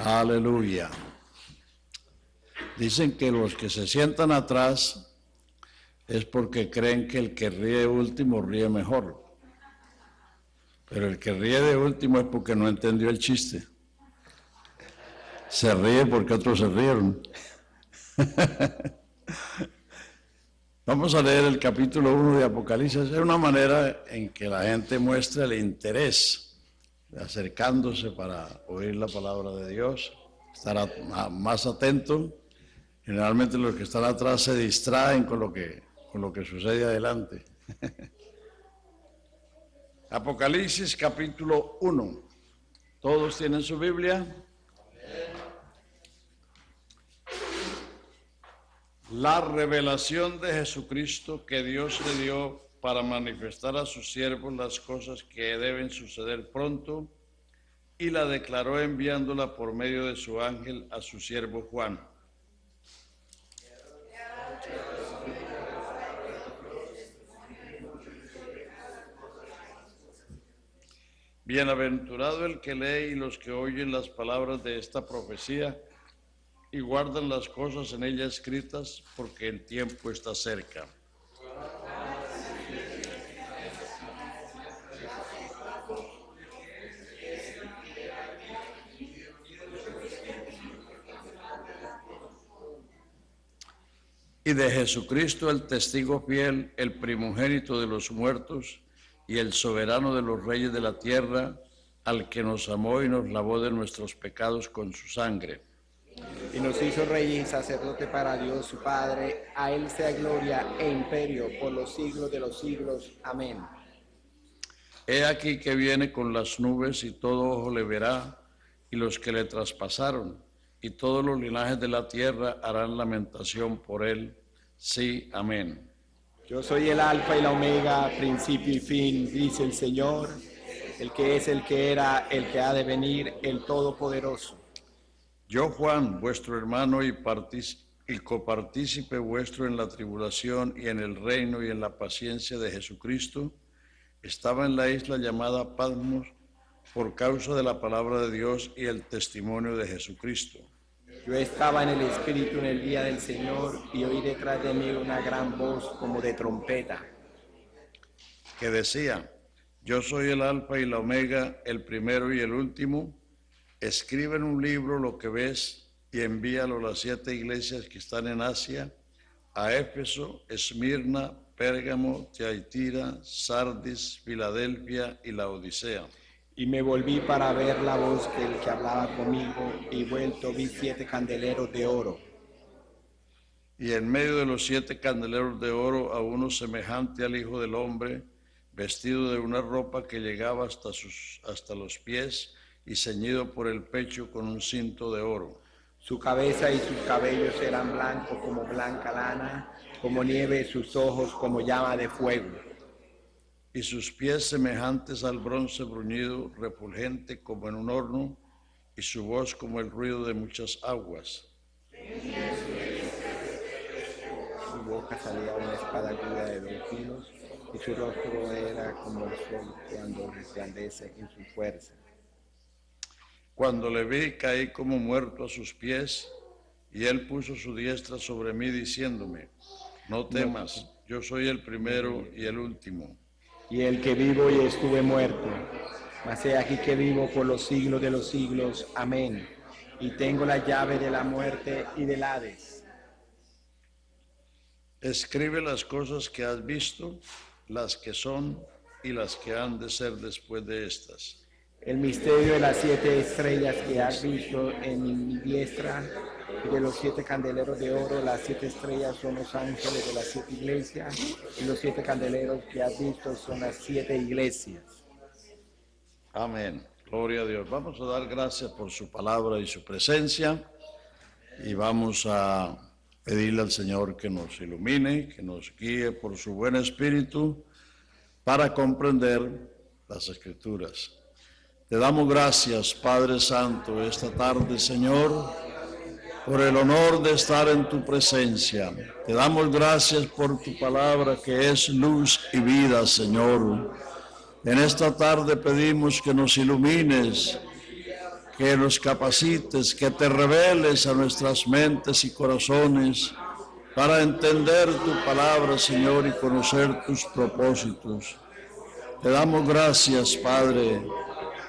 Aleluya. Dicen que los que se sientan atrás es porque creen que el que ríe último ríe mejor. Pero el que ríe de último es porque no entendió el chiste. Se ríe porque otros se rieron. Vamos a leer el capítulo 1 de Apocalipsis. Es una manera en que la gente muestra el interés, acercándose para oír la palabra de Dios, estar más atento. Generalmente los que están atrás se distraen con lo que sucede adelante. Apocalipsis capítulo 1. ¿Todos tienen su Biblia? La revelación de Jesucristo que Dios le dio para manifestar a sus siervos las cosas que deben suceder pronto, y la declaró enviándola por medio de su ángel a su siervo Juan. Bienaventurado el que lee y los que oyen las palabras de esta profecía y guardan las cosas en ella escritas, porque el tiempo está cerca. Y de Jesucristo, el testigo fiel, el primogénito de los muertos y el soberano de los reyes de la tierra, al que nos amó y nos lavó de nuestros pecados con su sangre. Y nos hizo rey y sacerdote para Dios su Padre. A él sea gloria e imperio por los siglos de los siglos. Amén. He aquí que viene con las nubes, y todo ojo le verá, y los que le traspasaron, y todos los linajes de la tierra harán lamentación por él. Sí, amén. Yo soy el alfa y la omega, principio y fin, dice el Señor, el que es, el que era, el que ha de venir, el Todopoderoso. Yo, Juan, vuestro hermano y copartícipe vuestro en la tribulación y en el reino y en la paciencia de Jesucristo, estaba en la isla llamada Patmos por causa de la palabra de Dios y el testimonio de Jesucristo. Yo estaba en el Espíritu en el día del Señor y oí detrás de mí una gran voz como de trompeta, que decía: yo soy el alfa y la omega, el primero y el último. Escribe en un libro lo que ves y envíalo a las 7 iglesias que están en Asia, a Éfeso, Esmirna, Pérgamo, Tiatira, Sardis, Filadelfia y Laodicea. Y me volví para ver la voz del que hablaba conmigo, y vuelto vi 7 candeleros de oro. Y en medio de los 7 candeleros de oro a uno semejante al Hijo del Hombre, vestido de una ropa que llegaba hasta los pies, y ceñido por el pecho con un cinto de oro. Su cabeza y sus cabellos eran blancos como blanca lana, como nieve, sus ojos como llama de fuego. Y sus pies semejantes al bronce bruñido, refulgente como en un horno, y su voz como el ruido de muchas aguas. Su boca salía una espada aguda de 2 filos, y su rostro era como el sol cuando resplandece en su fuerza. Cuando le vi, caí como muerto a sus pies, y él puso su diestra sobre mí, diciéndome: no temas, yo soy el primero y el último. Y el que vivo y estuve muerto, mas he aquí que vivo por los siglos de los siglos. Amén. Y tengo la llave de la muerte y del Hades. Escribe las cosas que has visto, las que son y las que han de ser después de estas. El misterio de las 7 estrellas que has visto en mi diestra, y de los 7 candeleros de oro. Las 7 estrellas son los ángeles de las 7 iglesias, y los 7 candeleros que has visto son las 7 iglesias. Amén. Gloria a Dios. Vamos a dar gracias por su palabra y su presencia, y vamos a pedirle al Señor que nos ilumine, que nos guíe por su buen espíritu para comprender las Escrituras. Te damos gracias, Padre Santo, esta tarde, Señor, por el honor de estar en tu presencia. Te damos gracias por tu palabra, que es luz y vida, Señor. En esta tarde pedimos que nos ilumines, que nos capacites, que te reveles a nuestras mentes y corazones para entender tu palabra, Señor, y conocer tus propósitos. Te damos gracias, Padre,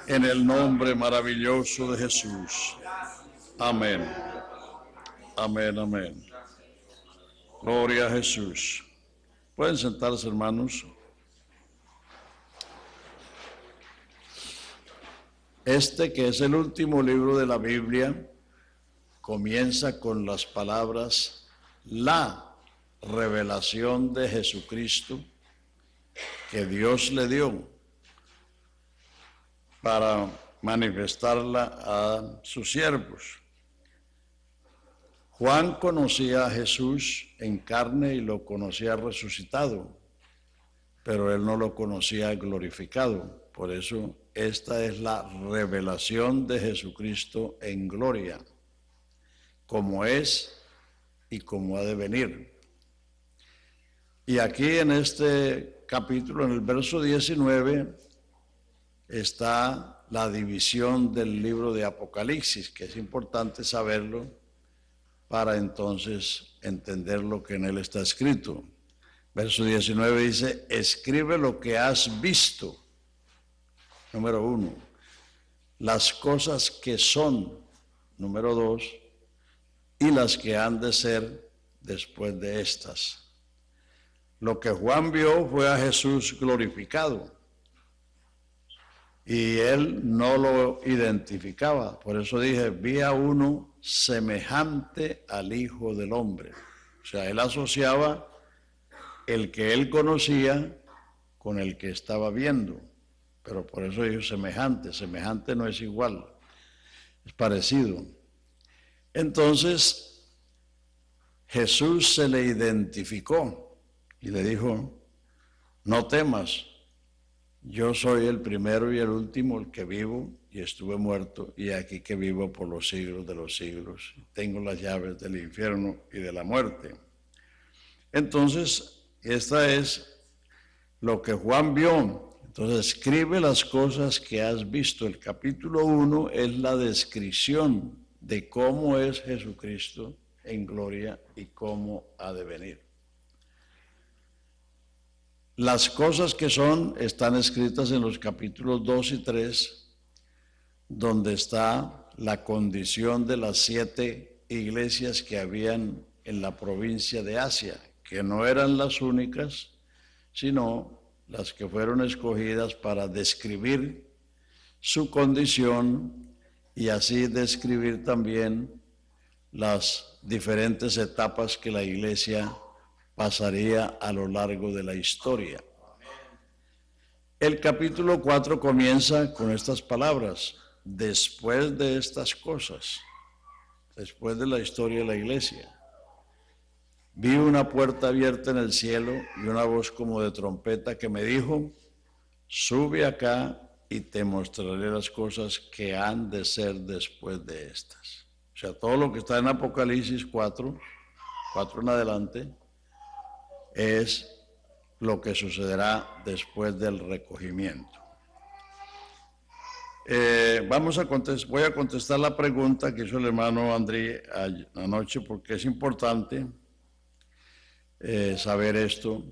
en el nombre maravilloso de Jesús. Amén. Amén, amén. Gloria a Jesús. Pueden sentarse, hermanos. Este, que es el último libro de la Biblia, comienza con las palabras: la revelación de Jesucristo que Dios le dio para manifestarla a sus siervos. Juan conocía a Jesús en carne y lo conocía resucitado, pero él no lo conocía glorificado. Por eso esta es la revelación de Jesucristo en gloria, como es y como ha de venir. Y aquí en este capítulo, en el verso 19, está la división del libro de Apocalipsis, que es importante saberlo para entonces entender lo que en él está escrito. Verso 19 dice: escribe lo que has visto. Número 1. Las cosas que son. Número 2. Y las que han de ser después de estas. Lo que Juan vio fue a Jesús glorificado. Y él no lo identificaba. Por eso dije: vi a uno semejante al Hijo del Hombre. O sea, él asociaba el que él conocía con el que estaba viendo. Pero por eso dijo semejante. Semejante no es igual, es parecido. Entonces Jesús se le identificó y le dijo: no temas, yo soy el primero y el último, el que vivo y estuve muerto, y aquí que vivo por los siglos de los siglos. Tengo las llaves del infierno y de la muerte. Entonces, esta es lo que Juan vio. Entonces, escribe las cosas que has visto. El capítulo 1 es la descripción de cómo es Jesucristo en gloria y cómo ha de venir. Las cosas que son están escritas en los capítulos 2 y 3, donde está la condición de las 7 iglesias que habían en la provincia de Asia, que no eran las únicas, sino las que fueron escogidas para describir su condición y así describir también las diferentes etapas que la iglesia pasaría a lo largo de la historia. El capítulo 4 comienza con estas palabras: después de estas cosas, después de la historia de la iglesia. Vi una puerta abierta en el cielo y una voz como de trompeta que me dijo: sube acá y te mostraré las cosas que han de ser después de estas. O sea, todo lo que está en Apocalipsis 4 en adelante, es lo que sucederá después del recogimiento. Voy a contestar la pregunta que hizo el hermano André anoche, porque es importante saber esto.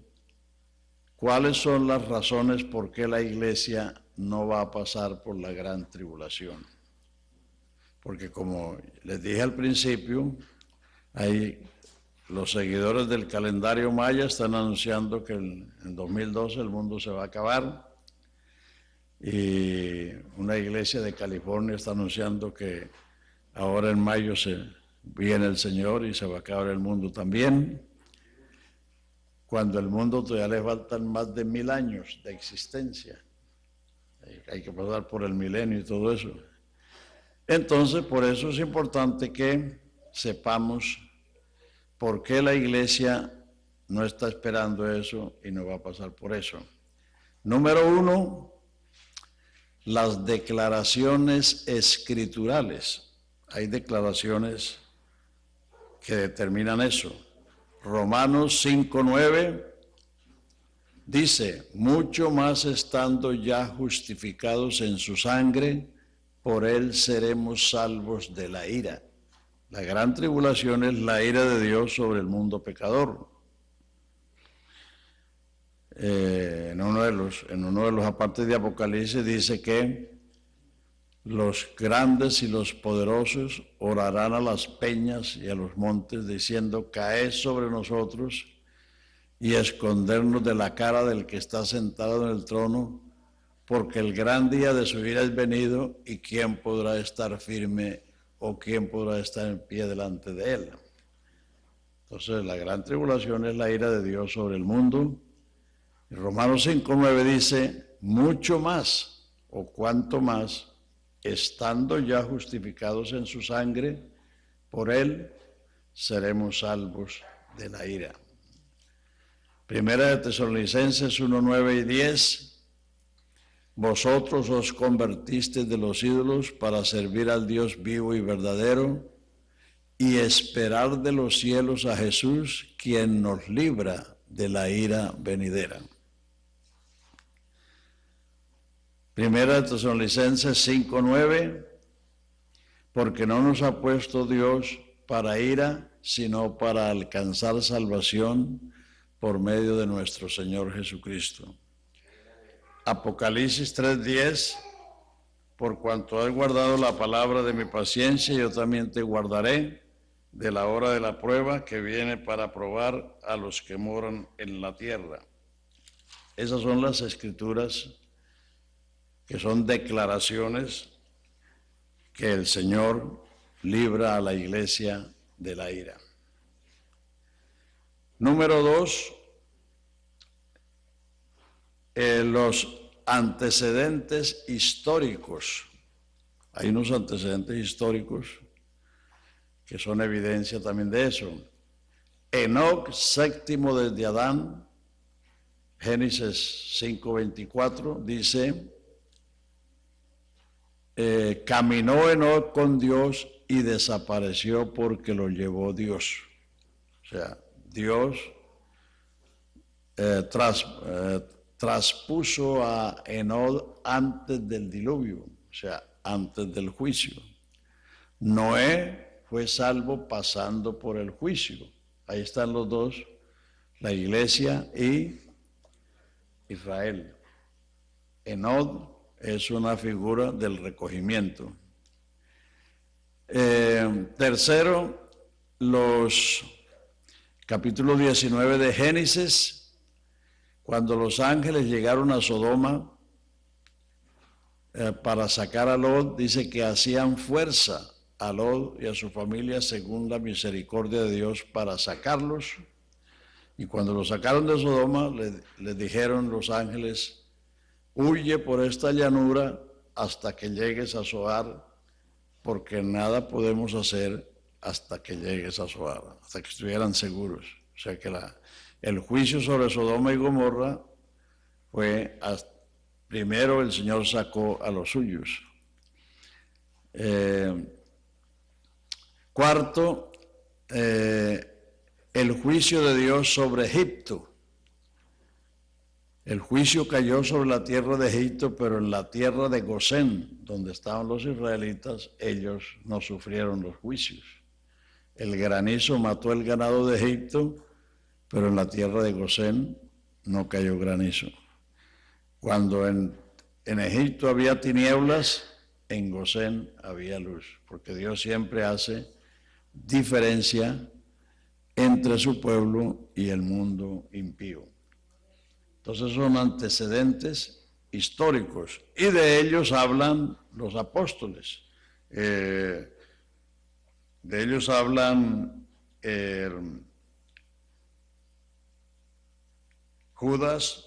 ¿Cuáles son las razones por qué la iglesia no va a pasar por la gran tribulación? Porque como les dije al principio, los seguidores del calendario maya están anunciando que en 2012 el mundo se va a acabar, y una iglesia de California está anunciando que ahora en mayo viene el Señor y se va a acabar el mundo también, cuando el mundo todavía le faltan más de 1000 años de existencia. Hay que pasar por el milenio y todo eso. Entonces, por eso es importante que sepamos por qué la iglesia no está esperando eso y no va a pasar por eso. Número 1, las declaraciones escriturales. Hay declaraciones que determinan eso. Romanos 5:9 dice: mucho más estando ya justificados en su sangre, por él seremos salvos de la ira. La gran tribulación es la ira de Dios sobre el mundo pecador. En uno de los apartes de Apocalipsis dice que los grandes y los poderosos orarán a las peñas y a los montes diciendo: caed sobre nosotros y escondernos de la cara del que está sentado en el trono, porque el gran día de su ira es venido, y quién podrá estar firme o quién podrá estar en pie delante de él. Entonces la gran tribulación es la ira de Dios sobre el mundo. Y Romanos 5:9 dice: mucho más, o cuanto más, estando ya justificados en su sangre, por él seremos salvos de la ira. Primera de Tesalonicenses 1:9 y 10: vosotros os convertisteis de los ídolos para servir al Dios vivo y verdadero, y esperar de los cielos a Jesús, quien nos libra de la ira venidera. Primera de Tesalonicenses 5:9: porque no nos ha puesto Dios para ira, sino para alcanzar salvación por medio de nuestro Señor Jesucristo. Apocalipsis 3:10: por cuanto has guardado la palabra de mi paciencia, yo también te guardaré de la hora de la prueba que viene para probar a los que moran en la tierra. Esas son las escrituras que son declaraciones que el Señor libra a la iglesia de la ira. Número 2, los antecedentes históricos. Hay unos antecedentes históricos que son evidencia también de eso. Enoc, séptimo desde Adán, Génesis 5:24, dice: caminó Enoc con Dios y desapareció porque lo llevó Dios. O sea, Dios traspuso a Enoc antes del diluvio, o sea, antes del juicio. Noé fue salvo pasando por el juicio. Ahí están los dos, la iglesia y Israel. Enoc es una figura del recogimiento. Tercero, los capítulos 19 de Génesis, cuando los ángeles llegaron a Sodoma para sacar a Lot, dice que hacían fuerza a Lot y a su familia según la misericordia de Dios para sacarlos. Y cuando los sacaron de Sodoma, les dijeron los ángeles: huye por esta llanura hasta que llegues a Zoar, porque nada podemos hacer hasta que llegues a Zoar, hasta que estuvieran seguros. O sea que el juicio sobre Sodoma y Gomorra fue, primero el Señor sacó a los suyos. Cuarto, el juicio de Dios sobre Egipto. El juicio cayó sobre la tierra de Egipto, pero en la tierra de Gosén, donde estaban los israelitas, ellos no sufrieron los juicios. El granizo mató el ganado de Egipto, pero en la tierra de Gosén no cayó granizo. Cuando en Egipto había tinieblas, en Gosén había luz, porque Dios siempre hace diferencia entre su pueblo y el mundo impío. Entonces son antecedentes históricos, y de ellos hablan los apóstoles. De ellos hablan Judas,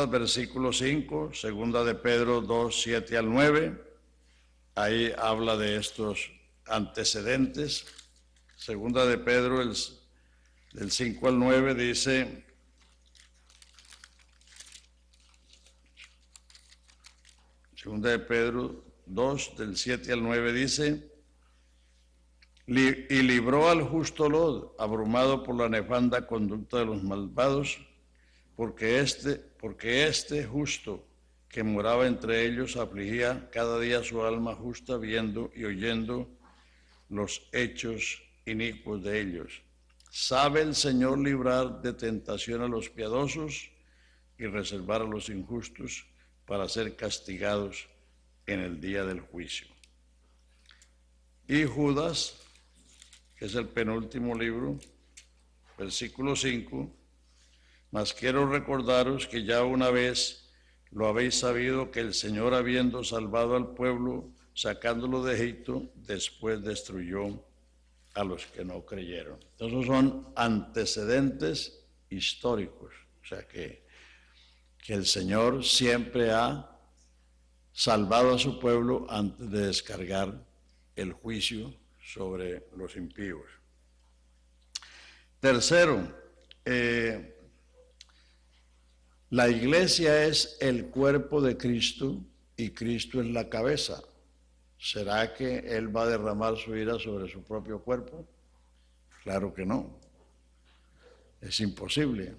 versículo 5, segunda de Pedro 2, 7 al 9, ahí habla de estos antecedentes. Segunda de Pedro, del 5 al 9, dice: segunda de Pedro 2, del 7 al 9, dice: y libró al justo Lot, abrumado por la nefanda conducta de los malvados, porque este justo, que moraba entre ellos afligía cada día su alma justa viendo y oyendo los hechos inicuos de ellos. Sabe el Señor librar de tentación a los piadosos y reservar a los injustos para ser castigados en el día del juicio. Y Judas, que es el penúltimo libro, versículo 5, mas quiero recordaros que ya una vez lo habéis sabido, que el Señor, habiendo salvado al pueblo, sacándolo de Egipto, después destruyó a los que no creyeron. Esos son antecedentes históricos, o sea que el Señor siempre ha salvado a su pueblo antes de descargar el juicio sobre los impíos. Tercero, la iglesia es el cuerpo de Cristo y Cristo es la cabeza. ¿Será que Él va a derramar su ira sobre su propio cuerpo? Claro que no. Es imposible,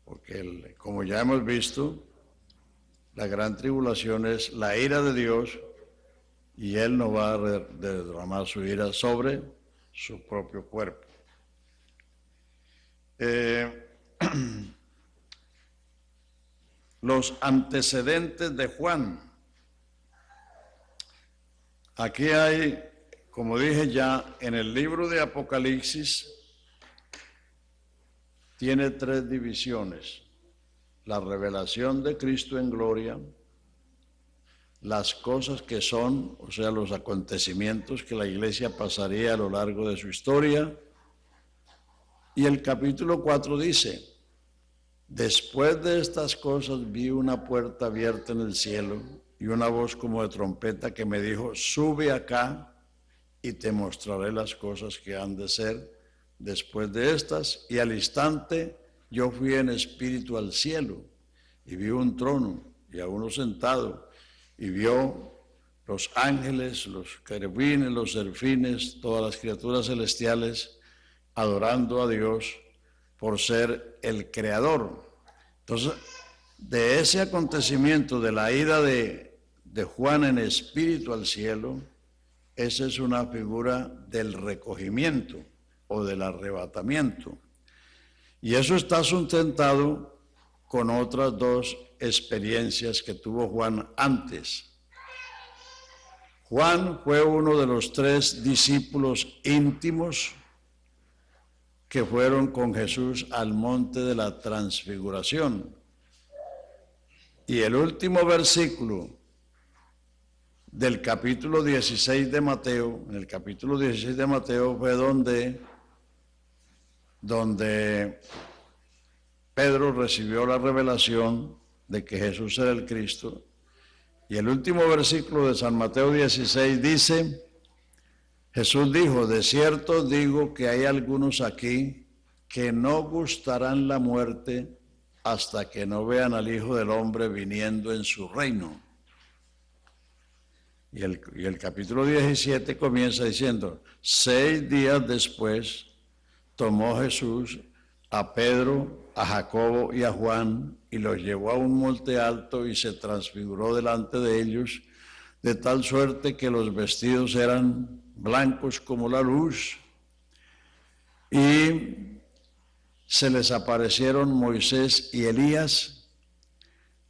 porque como ya hemos visto, la gran tribulación es la ira de Dios y Él no va a derramar su ira sobre su propio cuerpo. Los antecedentes de Juan. Aquí hay, como dije ya, en el libro de Apocalipsis tiene 3 divisiones: la revelación de Cristo en gloria, las cosas que son, o sea, los acontecimientos que la iglesia pasaría a lo largo de su historia, y el capítulo 4 dice: después de estas cosas vi una puerta abierta en el cielo y una voz como de trompeta que me dijo: sube acá y te mostraré las cosas que han de ser después de estas. Y al instante yo fui en espíritu al cielo y vi un trono y a uno sentado, y vio los ángeles, los querubines, los serafines, todas las criaturas celestiales adorando a Dios por ser el creador. Entonces, de ese acontecimiento de la ida de Juan en espíritu al cielo, esa es una figura del recogimiento o del arrebatamiento. Y eso está sustentado con otras 2 experiencias que tuvo Juan antes. Juan fue uno de los 3 discípulos íntimos que fueron con Jesús al monte de la transfiguración. Y el último versículo del capítulo 16 de Mateo, en el capítulo 16 de Mateo fue donde Pedro recibió la revelación de que Jesús era el Cristo. Y el último versículo de San Mateo 16 dice: Jesús dijo: de cierto digo que hay algunos aquí que no gustarán la muerte hasta que no vean al Hijo del Hombre viniendo en su reino. Y el capítulo 17 comienza diciendo: 6 días después tomó Jesús a Pedro, a Jacobo y a Juan y los llevó a un monte alto y se transfiguró delante de ellos, de tal suerte que los vestidos eran blancos como la luz, y se les aparecieron Moisés y Elías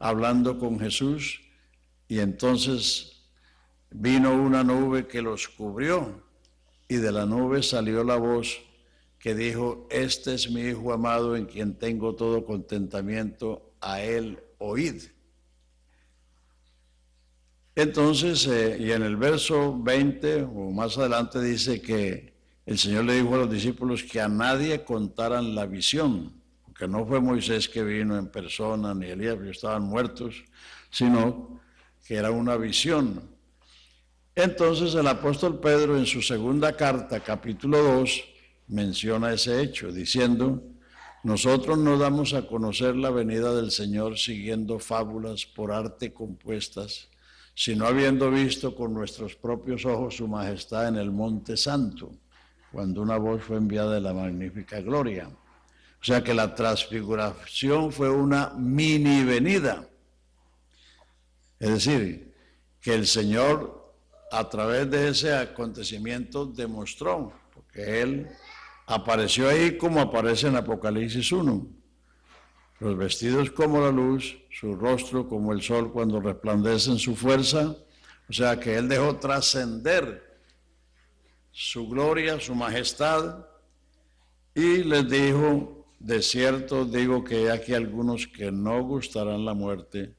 hablando con Jesús, y entonces vino una nube que los cubrió, y de la nube salió la voz que dijo: este es mi Hijo amado, en quien tengo todo contentamiento, a él oíd. Entonces, y en el verso 20 o más adelante dice que el Señor le dijo a los discípulos que a nadie contaran la visión, porque no fue Moisés que vino en persona, ni Elías, porque estaban muertos, sino que era una visión. Entonces el apóstol Pedro, en su segunda carta, capítulo 2, menciona ese hecho, diciendo: nosotros no damos a conocer la venida del Señor siguiendo fábulas por arte compuestas, sino habiendo visto con nuestros propios ojos su majestad en el monte santo, cuando una voz fue enviada de la magnífica gloria. O sea que la transfiguración fue una mini venida. Es decir, que el Señor a través de ese acontecimiento demostró, porque Él apareció ahí como aparece en Apocalipsis 1, los vestidos como la luz, su rostro como el sol cuando resplandece en su fuerza, o sea que Él dejó trascender su gloria, su majestad, y les dijo, de cierto digo que hay aquí algunos que no gustarán la muerte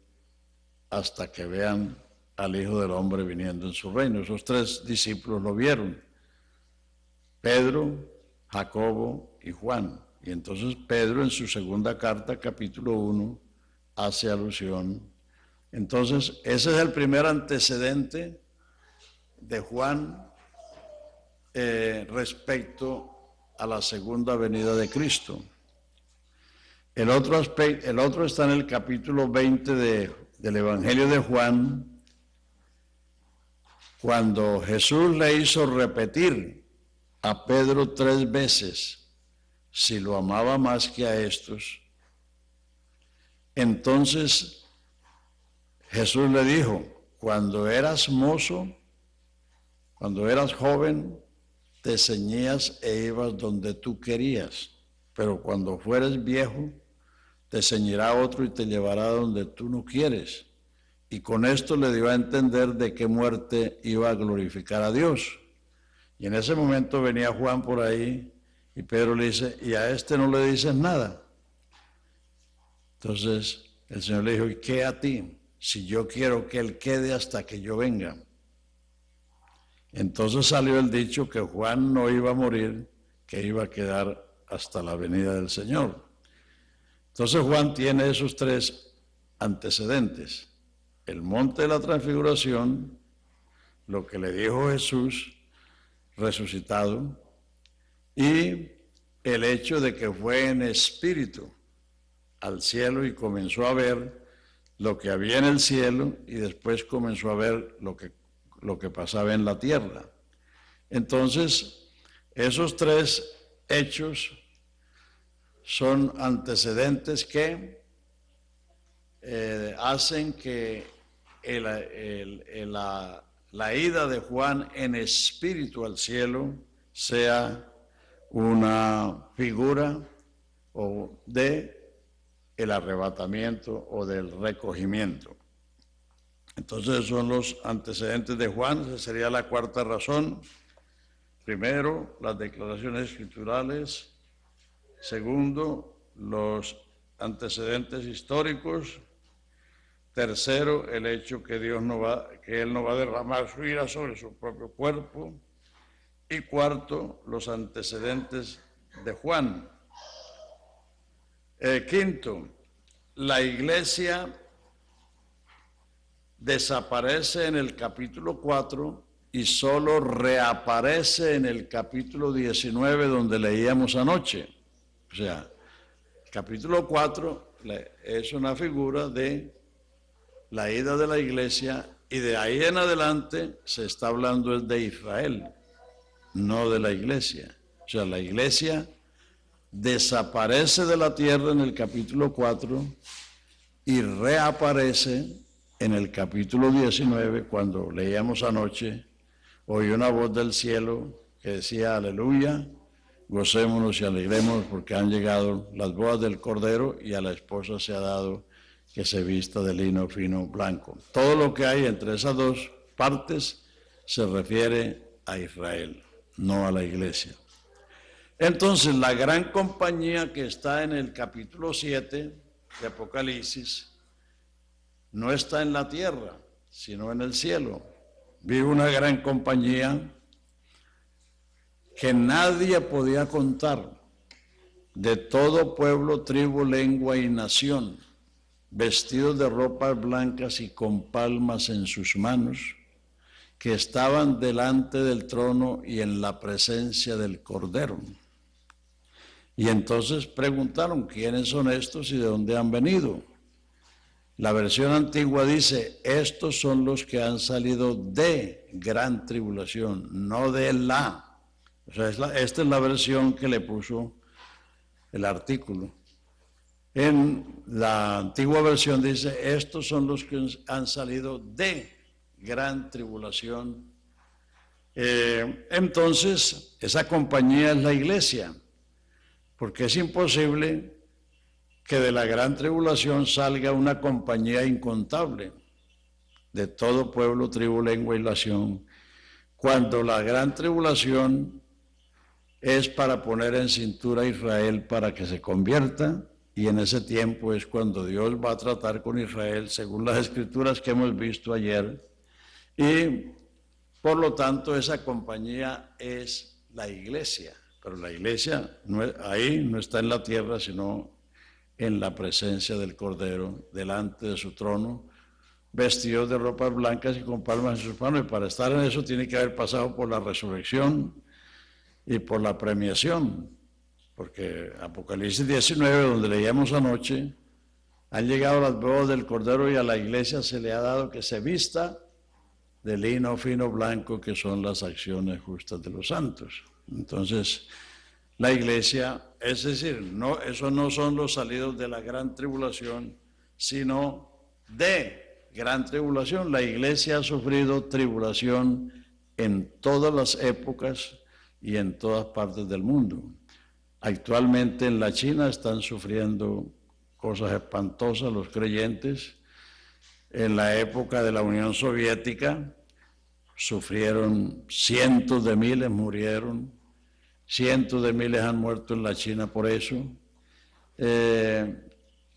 hasta que vean al Hijo del Hombre viniendo en su reino. Esos tres discípulos lo vieron, Pedro, Jacobo y Juan. Y entonces Pedro en su segunda carta, capítulo 1, hace alusión. Entonces ese es el primer antecedente de Juan respecto a la segunda venida de Cristo. El otro está en el capítulo 20 del Evangelio de Juan, cuando Jesús le hizo repetir a Pedro 3 veces si lo amaba más que a estos. Entonces Jesús le dijo, cuando eras mozo, cuando eras joven, te ceñías e ibas donde tú querías, pero cuando fueres viejo, te ceñirá otro y te llevará donde tú no quieres. Y con esto le dio a entender de qué muerte iba a glorificar a Dios. Y en ese momento venía Juan por ahí y Pedro le dice, ¿y a este no le dices nada? Entonces el Señor le dijo, ¿y qué a ti? Si yo quiero que él quede hasta que yo venga. Entonces salió el dicho que Juan no iba a morir, que iba a quedar hasta la venida del Señor. Entonces Juan tiene esos tres antecedentes. El monte de la transfiguración, lo que le dijo Jesús resucitado, y el hecho de que fue en espíritu al cielo y comenzó a ver lo que había en el cielo y después comenzó a ver lo que pasaba en la tierra. Entonces, esos tres hechos son antecedentes que hacen que la ida de Juan en espíritu al cielo sea una figura o de el arrebatamiento o del recogimiento. Entonces son los antecedentes de Juan, esa sería la cuarta razón. Primero, las declaraciones escriturales. Segundo, los antecedentes históricos. Tercero, el hecho que Él no va a derramar su ira sobre su propio cuerpo. Y cuarto, los antecedentes de Juan. Quinto, la iglesia desaparece en el capítulo 4 y solo reaparece en el capítulo 19 donde leíamos anoche. O sea, el capítulo 4 es una figura de la ida de la iglesia y de ahí en adelante se está hablando de Israel, no de la iglesia. O sea, la iglesia desaparece de la tierra en el capítulo 4 y reaparece en el capítulo 19, cuando leíamos anoche, oí una voz del cielo que decía, aleluya, gocémonos y alegremos porque han llegado las bodas del Cordero y a la esposa se ha dado que se vista de lino fino blanco. Todo lo que hay entre esas dos partes se refiere a Israel, no a la iglesia. Entonces, la gran compañía que está en el capítulo 7 de Apocalipsis no está en la tierra, sino en el cielo. Vive una gran compañía que nadie podía contar, de todo pueblo, tribu, lengua y nación, vestidos de ropas blancas y con palmas en sus manos, que estaban delante del trono y en la presencia del Cordero. Y entonces preguntaron, ¿quiénes son estos y de dónde han venido? La versión antigua dice, estos son los que han salido de gran tribulación, no de la. O sea, esta es la versión que le puso el artículo. En la antigua versión dice, estos son los que han salido de gran tribulación. Entonces, esa compañía es la iglesia, porque es imposible que de la gran tribulación salga una compañía incontable de todo pueblo, tribu, lengua y nación, cuando la gran tribulación es para poner en cintura a Israel para que se convierta, y en ese tiempo es cuando Dios va a tratar con Israel según las escrituras que hemos visto ayer, y por lo tanto esa compañía es la iglesia, pero la iglesia ahí no está en la tierra, sino en la presencia del Cordero, delante de su trono, vestidos de ropas blancas y con palmas en sus manos, y para estar en eso tiene que haber pasado por la resurrección y por la premiación, porque Apocalipsis 19, donde leíamos anoche, han llegado las bodas del Cordero y a la iglesia se le ha dado que se vista de lino fino blanco, que son las acciones justas de los santos. Entonces, la iglesia, es decir, no, esos no son los salidos de la gran tribulación, sino de gran tribulación. La iglesia ha sufrido tribulación en todas las épocas y en todas partes del mundo. Actualmente en la China están sufriendo cosas espantosas los creyentes. En la época de la Unión Soviética sufrieron cientos de miles, murieron, cientos de miles han muerto en la China por eso.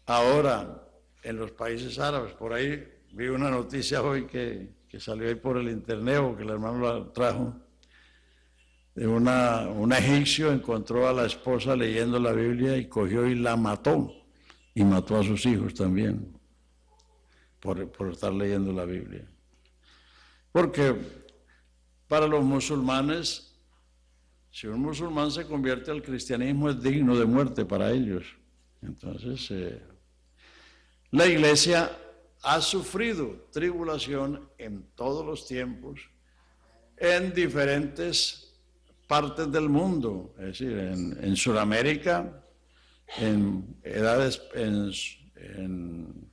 Ahora, en los países árabes, por ahí vi una noticia hoy que salió ahí por el internet, o que el hermano la trajo, de un egipcio encontró a la esposa leyendo la Biblia y cogió y la mató, y mató a sus hijos también, por estar leyendo la Biblia. Porque para los musulmanes, si un musulmán se convierte al cristianismo, es digno de muerte para ellos. Entonces, la iglesia ha sufrido tribulación en todos los tiempos, en diferentes partes del mundo, es decir, en Sudamérica, en edades,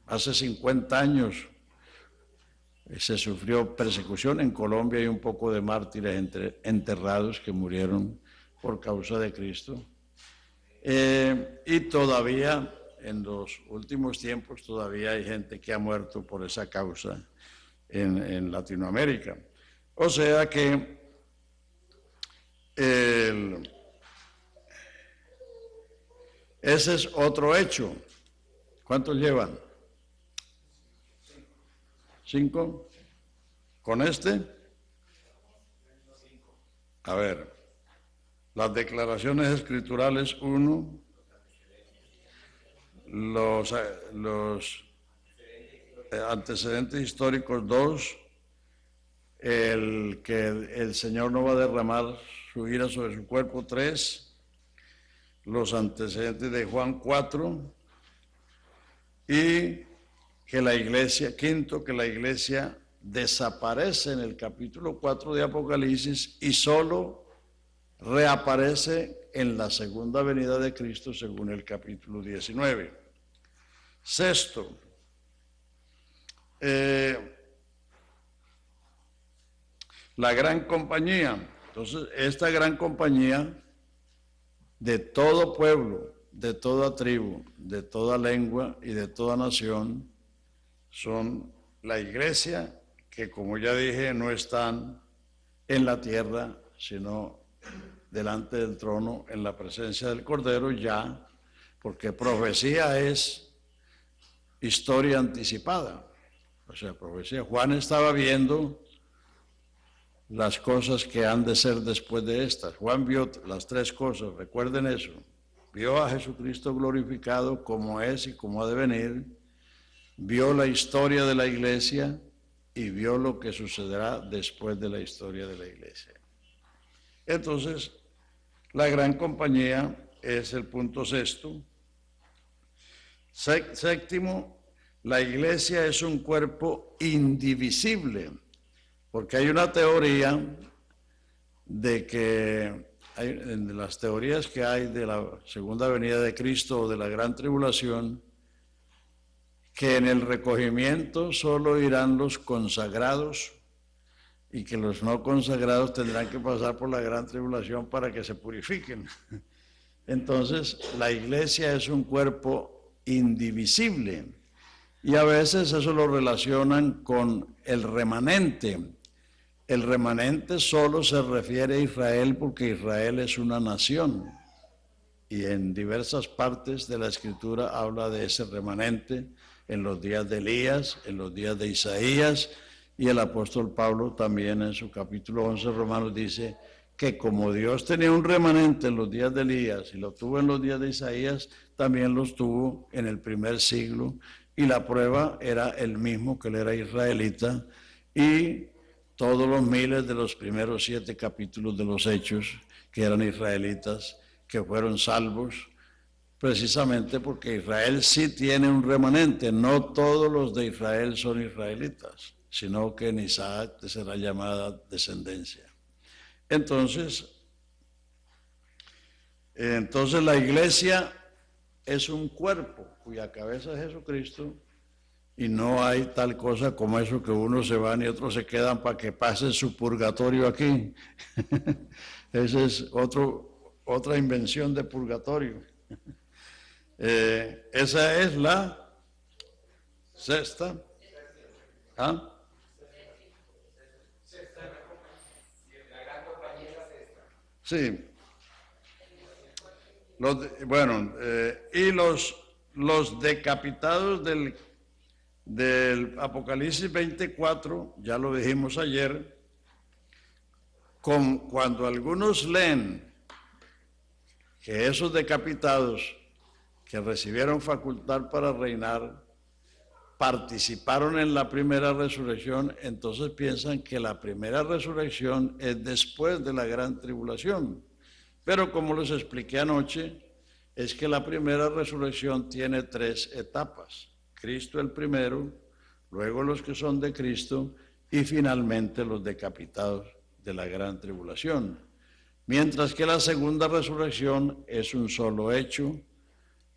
hace 50 años se sufrió persecución. En Colombia hay un poco de mártires enterrados que murieron por causa de Cristo. Y todavía, en los últimos tiempos, todavía hay gente que ha muerto por esa causa en Latinoamérica. O sea que ese es otro hecho. ¿Cuántos llevan? 5. ¿Con este? A ver, las declaraciones escriturales 1, los antecedentes históricos 2, el que el Señor no va a derramar su ira sobre su cuerpo 3, los antecedentes de Juan 4, y que la iglesia, 5, que la iglesia desaparece en el capítulo 4 de Apocalipsis y solo reaparece en la segunda venida de Cristo según el capítulo 19. 6, la gran compañía. Entonces, esta gran compañía de todo pueblo, de toda tribu, de toda lengua y de toda nación son la iglesia, que como ya dije, no están en la tierra, sino delante del trono, en la presencia del Cordero ya, porque profecía es historia anticipada. O sea, profecía. Juan estaba viendo las cosas que han de ser después de estas. Juan vio las 3 cosas, recuerden eso. Vio a Jesucristo glorificado como es y como ha de venir, vio la historia de la iglesia y vio lo que sucederá después de la historia de la iglesia. Entonces, la gran compañía es el punto 6. 7, la iglesia es un cuerpo indivisible, porque hay una teoría de que en las teorías que hay de la segunda venida de Cristo o de la gran tribulación, que en el recogimiento solo irán los consagrados y que los no consagrados tendrán que pasar por la gran tribulación para que se purifiquen. Entonces, la iglesia es un cuerpo indivisible y a veces eso lo relacionan con el remanente. El remanente solo se refiere a Israel porque Israel es una nación y en diversas partes de la Escritura habla de ese remanente en los días de Elías, en los días de Isaías, y el apóstol Pablo también en su capítulo 11 Romanos dice que como Dios tenía un remanente en los días de Elías y lo tuvo en los días de Isaías, también los tuvo en el primer siglo, y la prueba era el mismo, que él era israelita, y todos los miles de los primeros 7 capítulos de los Hechos, que eran israelitas, que fueron salvos, precisamente porque Israel sí tiene un remanente. No todos los de Israel son israelitas, sino que en Isaac será llamada descendencia. Entonces la iglesia es un cuerpo cuya cabeza es Jesucristo, y no hay tal cosa como eso que unos se van y otros se quedan para que pasen su purgatorio aquí. Esa es otra invención de purgatorio. Esa es la sexta. ¿Ah? Sí. Y los decapitados del Apocalipsis 24, ya lo dijimos ayer, cuando algunos leen que esos decapitados que recibieron facultad para reinar participaron en la primera resurrección, entonces piensan que la primera resurrección es después de la gran tribulación. Pero como les expliqué anoche, es que la primera resurrección tiene 3 etapas. Cristo el primero, luego los que son de Cristo y finalmente los decapitados de la gran tribulación. Mientras que la segunda resurrección es un solo hecho.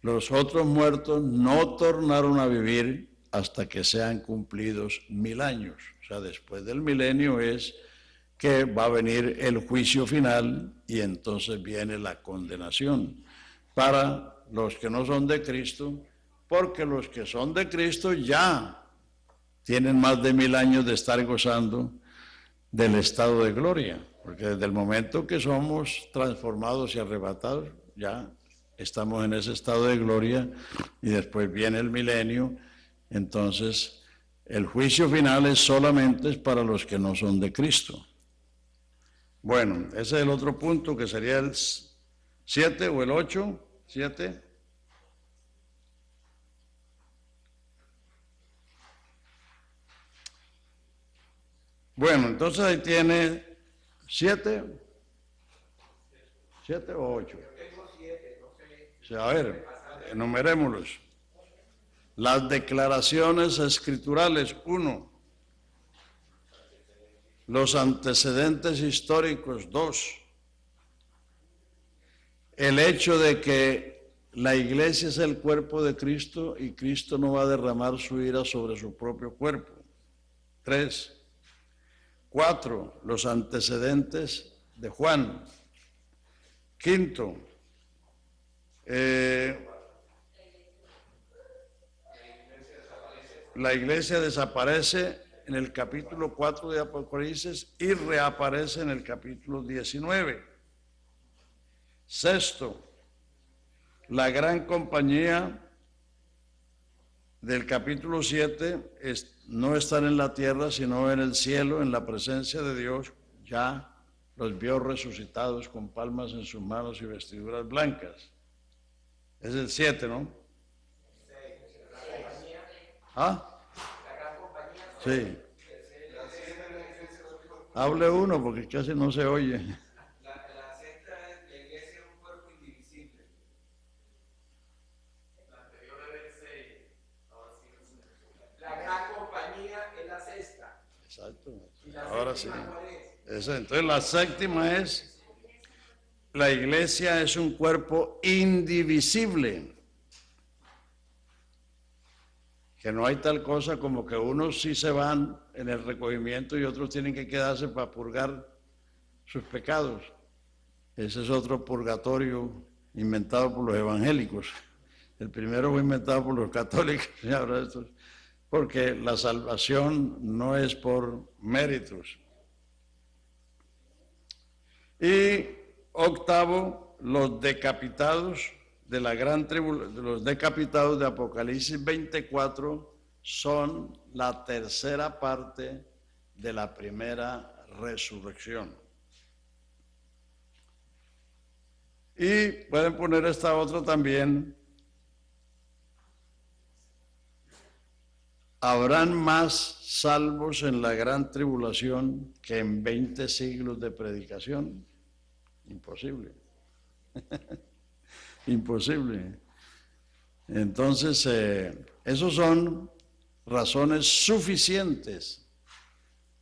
Los otros muertos no tornaron a vivir hasta que sean cumplidos 1000 años. O sea, después del milenio es que va a venir el juicio final y entonces viene la condenación para los que no son de Cristo, porque los que son de Cristo ya tienen más de 1000 años de estar gozando del estado de gloria, porque desde el momento que somos transformados y arrebatados, ya estamos en ese estado de gloria, y después viene el milenio. Entonces el juicio final es solamente para los que no son de Cristo. Bueno, ese es el otro punto, que sería el 7 o el 8, 7. Bueno, entonces ahí tiene 7 o 8. O sea, a ver, enumerémoslos. Las declaraciones escriturales, 1. Los antecedentes históricos, 2. El hecho de que la iglesia es el cuerpo de Cristo y Cristo no va a derramar su ira sobre su propio cuerpo, 3. 4. Los antecedentes de Juan. 5. La iglesia desaparece en el capítulo 4 de Apocalipsis y reaparece en el capítulo 19. 6. La gran compañía del capítulo 7 no están en la tierra, sino en el cielo, en la presencia de Dios. Ya los vio resucitados con palmas en sus manos y vestiduras blancas. Es el 7, ¿no? ¿Ah? Sí. Hable uno porque casi no se oye. La secta es la iglesia, es un cuerpo indivisible. La anterior era el 6. Ahora sí es la gran compañía es la sexta. Exacto. Ahora sí. Entonces la séptima es la iglesia es un cuerpo indivisible, que no hay tal cosa como que unos sí se van en el recogimiento y otros tienen que quedarse para purgar sus pecados. Ese es otro purgatorio inventado por los evangélicos. El primero fue inventado por los católicos, y ahora estos, porque la salvación no es por méritos. Y octavo, los decapitados de la gran tribulación, los decapitados de Apocalipsis 24 son la tercera parte de la primera resurrección. Y pueden poner esta otra también. ¿Habrán más salvos en la gran tribulación que en 20 siglos de predicación? Imposible. Imposible. Entonces, esos son razones suficientes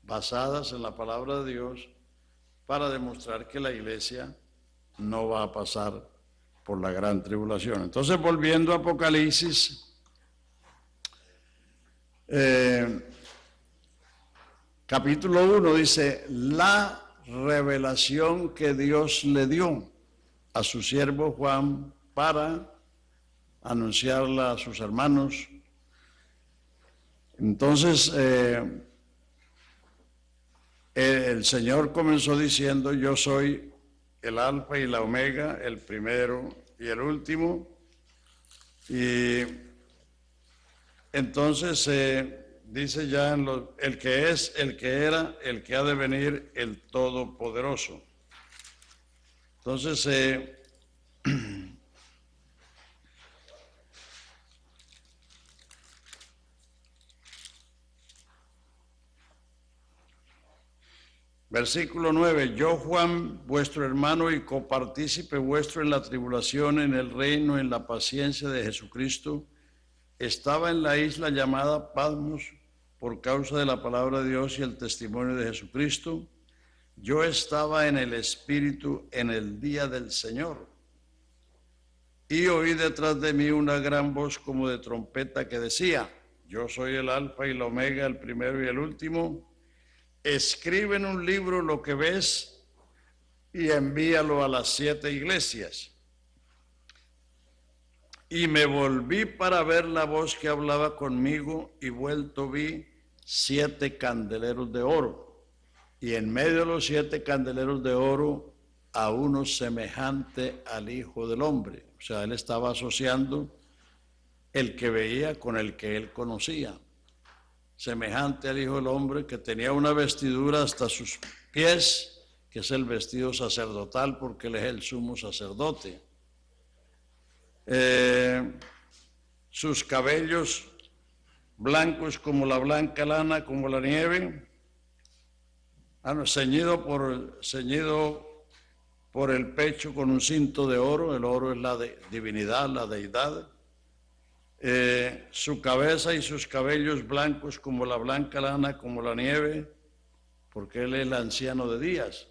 basadas en la palabra de Dios para demostrar que la iglesia no va a pasar por la gran tribulación. Entonces, volviendo a Apocalipsis, capítulo 1 dice, la revelación que Dios le dio a su siervo Juan para anunciarla a sus hermanos. Entonces, el Señor comenzó diciendo, yo soy el alfa y la omega, el primero y el último. Y entonces dice ya el que es, el que era, el que ha de venir, el Todopoderoso. Entonces, versículo 9, yo Juan, vuestro hermano y copartícipe vuestro en la tribulación, en el reino, en la paciencia de Jesucristo, estaba en la isla llamada Patmos por causa de la palabra de Dios y el testimonio de Jesucristo. Yo estaba en el Espíritu en el día del Señor y oí detrás de mí una gran voz como de trompeta que decía, yo soy el alfa y la omega, el primero y el último. Escribe en un libro lo que ves y envíalo a las 7 iglesias. Y me volví para ver la voz que hablaba conmigo y vuelto vi 7 candeleros de oro. Y en medio de los 7 candeleros de oro a uno semejante al Hijo del Hombre. O sea, él estaba asociando el que veía con el que él conocía. Semejante al Hijo del Hombre, que tenía una vestidura hasta sus pies, que es el vestido sacerdotal porque él es el sumo sacerdote. Sus cabellos blancos como la blanca lana, como la nieve, ceñido por el pecho con un cinto de oro. El oro es la divinidad, la deidad. Su cabeza y sus cabellos blancos como la blanca lana, como la nieve, porque él es el anciano de días.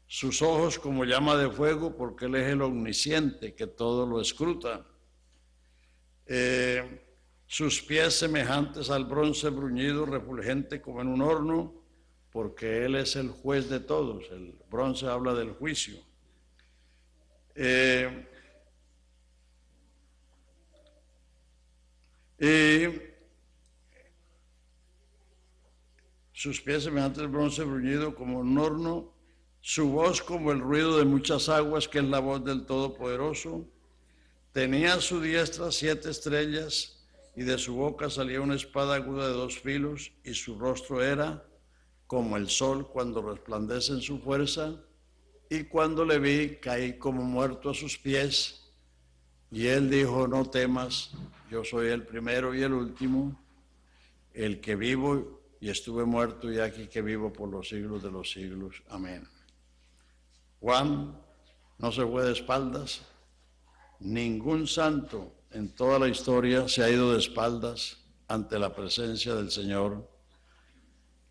Sus ojos como llama de fuego, porque él es el omnisciente, que todo lo escruta. Sus pies semejantes al bronce bruñido, refulgente como en un horno, porque él es el juez de todos. El bronce habla del juicio. Sus pies semejantes al bronce bruñido como un horno, su voz como el ruido de muchas aguas, que es la voz del Todopoderoso. Tenía a su diestra 7 estrellas, y de su boca salía una espada aguda de 2 filos, y su rostro era como el sol cuando resplandece en su fuerza. Y cuando le vi, caí como muerto a sus pies, y él dijo, no temas, yo soy el primero y el último, el que vivo y estuve muerto, y aquí que vivo por los siglos de los siglos. Amén. Juan no se fue de espaldas. Ningún santo en toda la historia se ha ido de espaldas ante la presencia del Señor.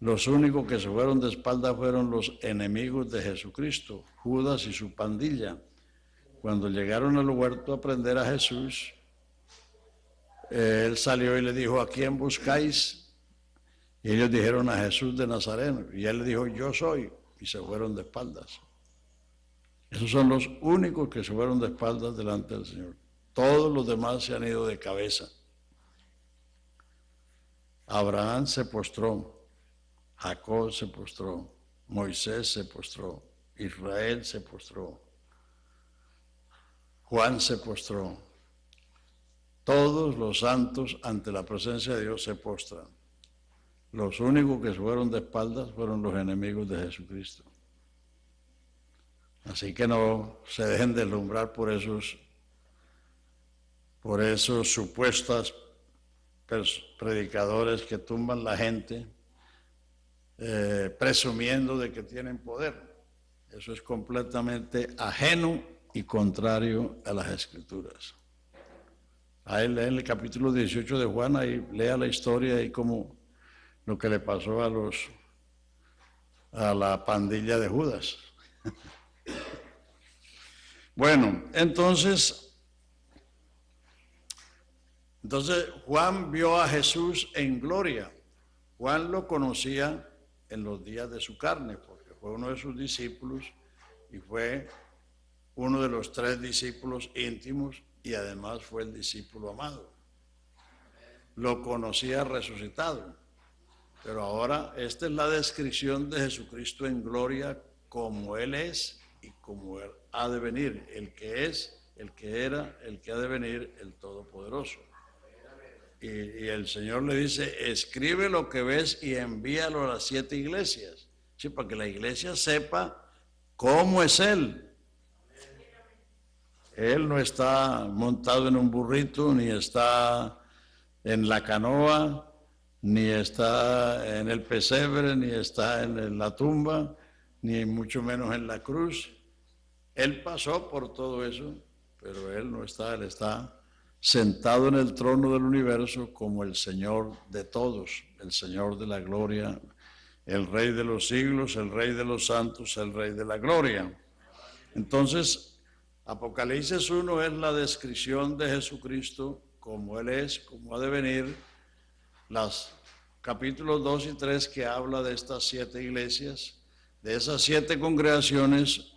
Los únicos que se fueron de espaldas fueron los enemigos de Jesucristo, Judas y su pandilla. Cuando llegaron al huerto a prender a Jesús, él salió y le dijo, ¿a quién buscáis? Y ellos dijeron, a Jesús de Nazaret. Y él le dijo, yo soy. Y se fueron de espaldas. Esos son los únicos que se fueron de espaldas delante del Señor. Todos los demás se han ido de cabeza. Abraham se postró, Jacob se postró, Moisés se postró, Israel se postró, Juan se postró. Todos los santos ante la presencia de Dios se postran. Los únicos que se fueron de espaldas fueron los enemigos de Jesucristo. Así que no se dejen deslumbrar por esos supuestos predicadores que tumban la gente presumiendo de que tienen poder. Eso es completamente ajeno y contrario a las Escrituras. Ahí lee en el capítulo 18 de Juan, ahí lea la historia y como lo que le pasó a la pandilla de Judas. Bueno, entonces Juan vio a Jesús en gloria. Juan lo conocía en los días de su carne, porque fue uno de sus discípulos y fue uno de los 3 discípulos íntimos y además fue el discípulo amado. Lo conocía resucitado, pero ahora esta es la descripción de Jesucristo en gloria como Él es y como Él ha de venir, el que es, el que era, el que ha de venir, el Todopoderoso. Y el Señor le dice, escribe lo que ves y envíalo a las 7 iglesias, ¿sí? Para que la iglesia sepa cómo es Él. Él no está montado en un burrito, ni está en la canoa, ni está en el pesebre, ni está en la tumba, ni mucho menos en la cruz. Él pasó por todo eso, pero Él no está, Él está sentado en el trono del universo como el Señor de todos, el Señor de la gloria, el Rey de los siglos, el Rey de los santos, el Rey de la gloria. Entonces, Apocalipsis 1 es la descripción de Jesucristo como Él es, como ha de venir. Los capítulos 2 y 3 que habla de estas 7 iglesias, de esas 7 congregaciones,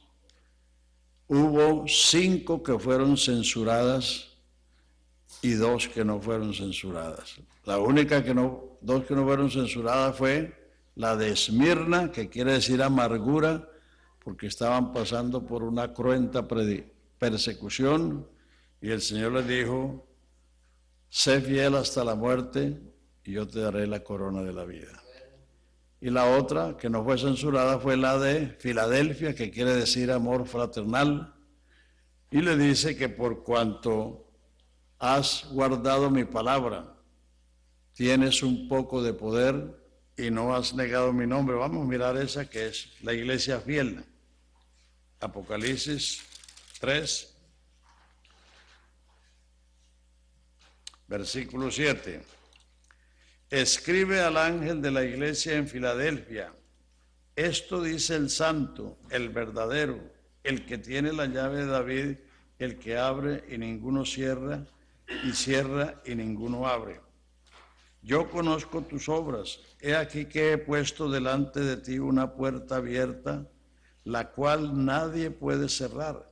hubo 5 que fueron censuradas y 2 que no fueron censuradas. La única 2 que no fueron censuradas fue la de Esmirna, que quiere decir amargura, porque estaban pasando por una cruenta persecución, y el Señor les dijo, sé fiel hasta la muerte, y yo te daré la corona de la vida. Y la otra, que no fue censurada, fue la de Filadelfia, que quiere decir amor fraternal, y le dice que por cuanto has guardado mi palabra, tienes un poco de poder y no has negado mi nombre. Vamos a mirar esa que es la iglesia fiel. Apocalipsis 3, versículo 7. Escribe al ángel de la iglesia en Filadelfia, esto dice el santo, el verdadero, el que tiene la llave de David, el que abre y ninguno cierra, y cierra y ninguno abre. Yo conozco tus obras, he aquí que he puesto delante de ti una puerta abierta, la cual nadie puede cerrar,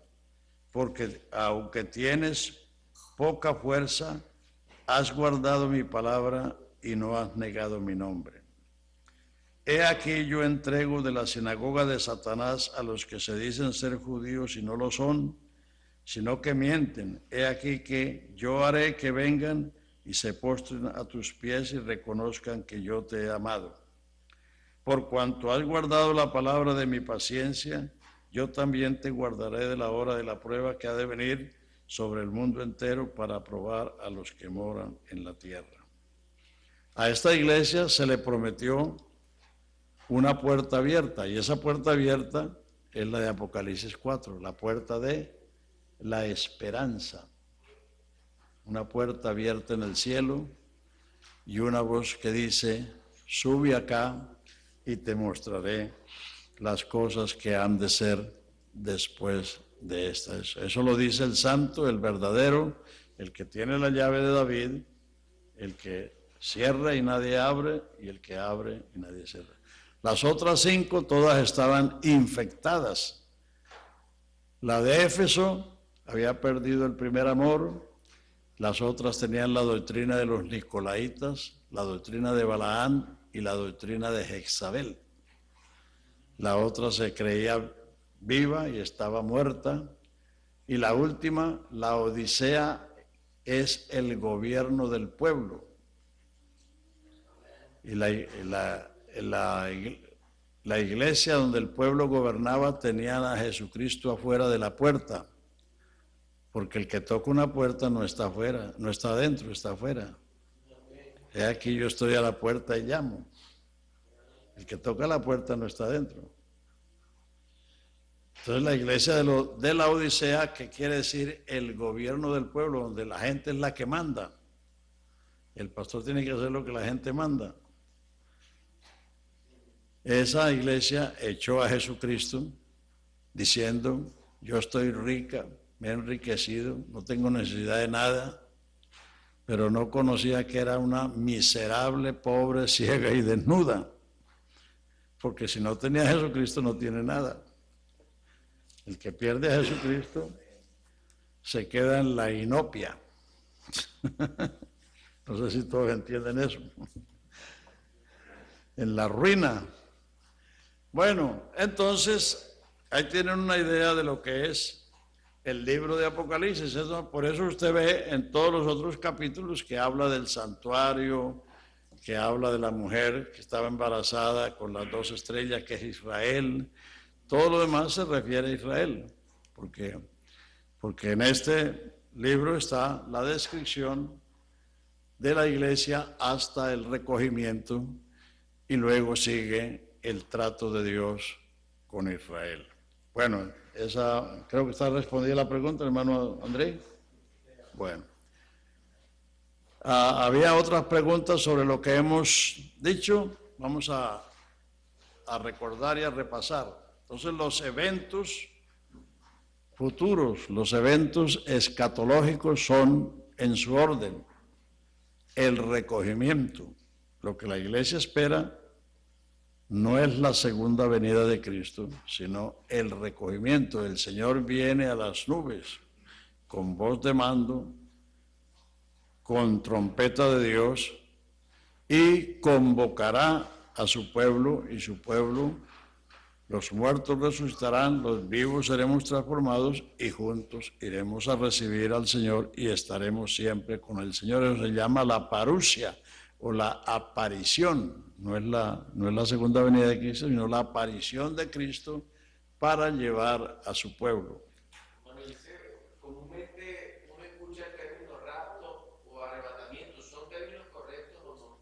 porque aunque tienes poca fuerza, has guardado mi palabra y no has negado mi nombre. He aquí yo entrego de la sinagoga de Satanás a los que se dicen ser judíos y no lo son, sino que mienten. He aquí que yo haré que vengan y se postren a tus pies y reconozcan que yo te he amado. Por cuanto has guardado la palabra de mi paciencia, yo también te guardaré de la hora de la prueba que ha de venir sobre el mundo entero para probar a los que moran en la tierra. A esta iglesia se le prometió una puerta abierta, y esa puerta abierta es la de Apocalipsis 4, la puerta de la esperanza. Una puerta abierta en el cielo y una voz que dice, sube acá y te mostraré las cosas que han de ser después de estas. Eso lo dice el santo, el verdadero, el que tiene la llave de David, el que cierra y nadie abre, y el que abre y nadie cierra. Las otras 5 todas estaban infectadas. La de Éfeso había perdido el primer amor, las otras tenían la doctrina de los nicolaítas, la doctrina de Balaán y la doctrina de Jezabel. La otra se creía viva y estaba muerta. Y la última, la Odisea, es el gobierno del pueblo. Y la iglesia donde el pueblo gobernaba tenían a Jesucristo afuera de la puerta. Porque el que toca una puerta no está afuera, no está adentro, está afuera. He aquí yo estoy a la puerta y llamo. El que toca la puerta no está adentro. Entonces la iglesia de la Odisea, que quiere decir el gobierno del pueblo, donde la gente es la que manda. El pastor tiene que hacer lo que la gente manda. Esa iglesia echó a Jesucristo diciendo, yo estoy rica, me he enriquecido, no tengo necesidad de nada, pero no conocía que era una miserable, pobre, ciega y desnuda. Porque si no tenía a Jesucristo no tiene nada. El que pierde a Jesucristo se queda en la inopia. No sé si todos entienden eso. En la ruina. Bueno, entonces, ahí tienen una idea de lo que es el libro de Apocalipsis. Por eso usted ve en todos los otros capítulos que habla del santuario, que habla de la mujer que estaba embarazada con las 2 estrellas, que es Israel. Todo lo demás se refiere a Israel, porque en este libro está la descripción de la iglesia hasta el recogimiento y luego sigue el trato de Dios con Israel. Bueno, esa creo que está respondida la pregunta, hermano André. Bueno, había otras preguntas sobre lo que hemos dicho. Vamos a recordar y a repasar. Entonces los eventos futuros, los eventos escatológicos son en su orden. El recogimiento, lo que la iglesia espera, no es la segunda venida de Cristo, sino el recogimiento. El Señor viene a las nubes con voz de mando, con trompeta de Dios y convocará a su pueblo y su pueblo. Los muertos resucitarán, los vivos seremos transformados y juntos iremos a recibir al Señor y estaremos siempre con el Señor. Eso se llama la parusia o la aparición. No es la segunda venida de Cristo, sino la aparición de Cristo para llevar a su pueblo. Bueno, dice, comúnmente uno escucha el término rapto o arrebatamiento. ¿Son términos correctos o no?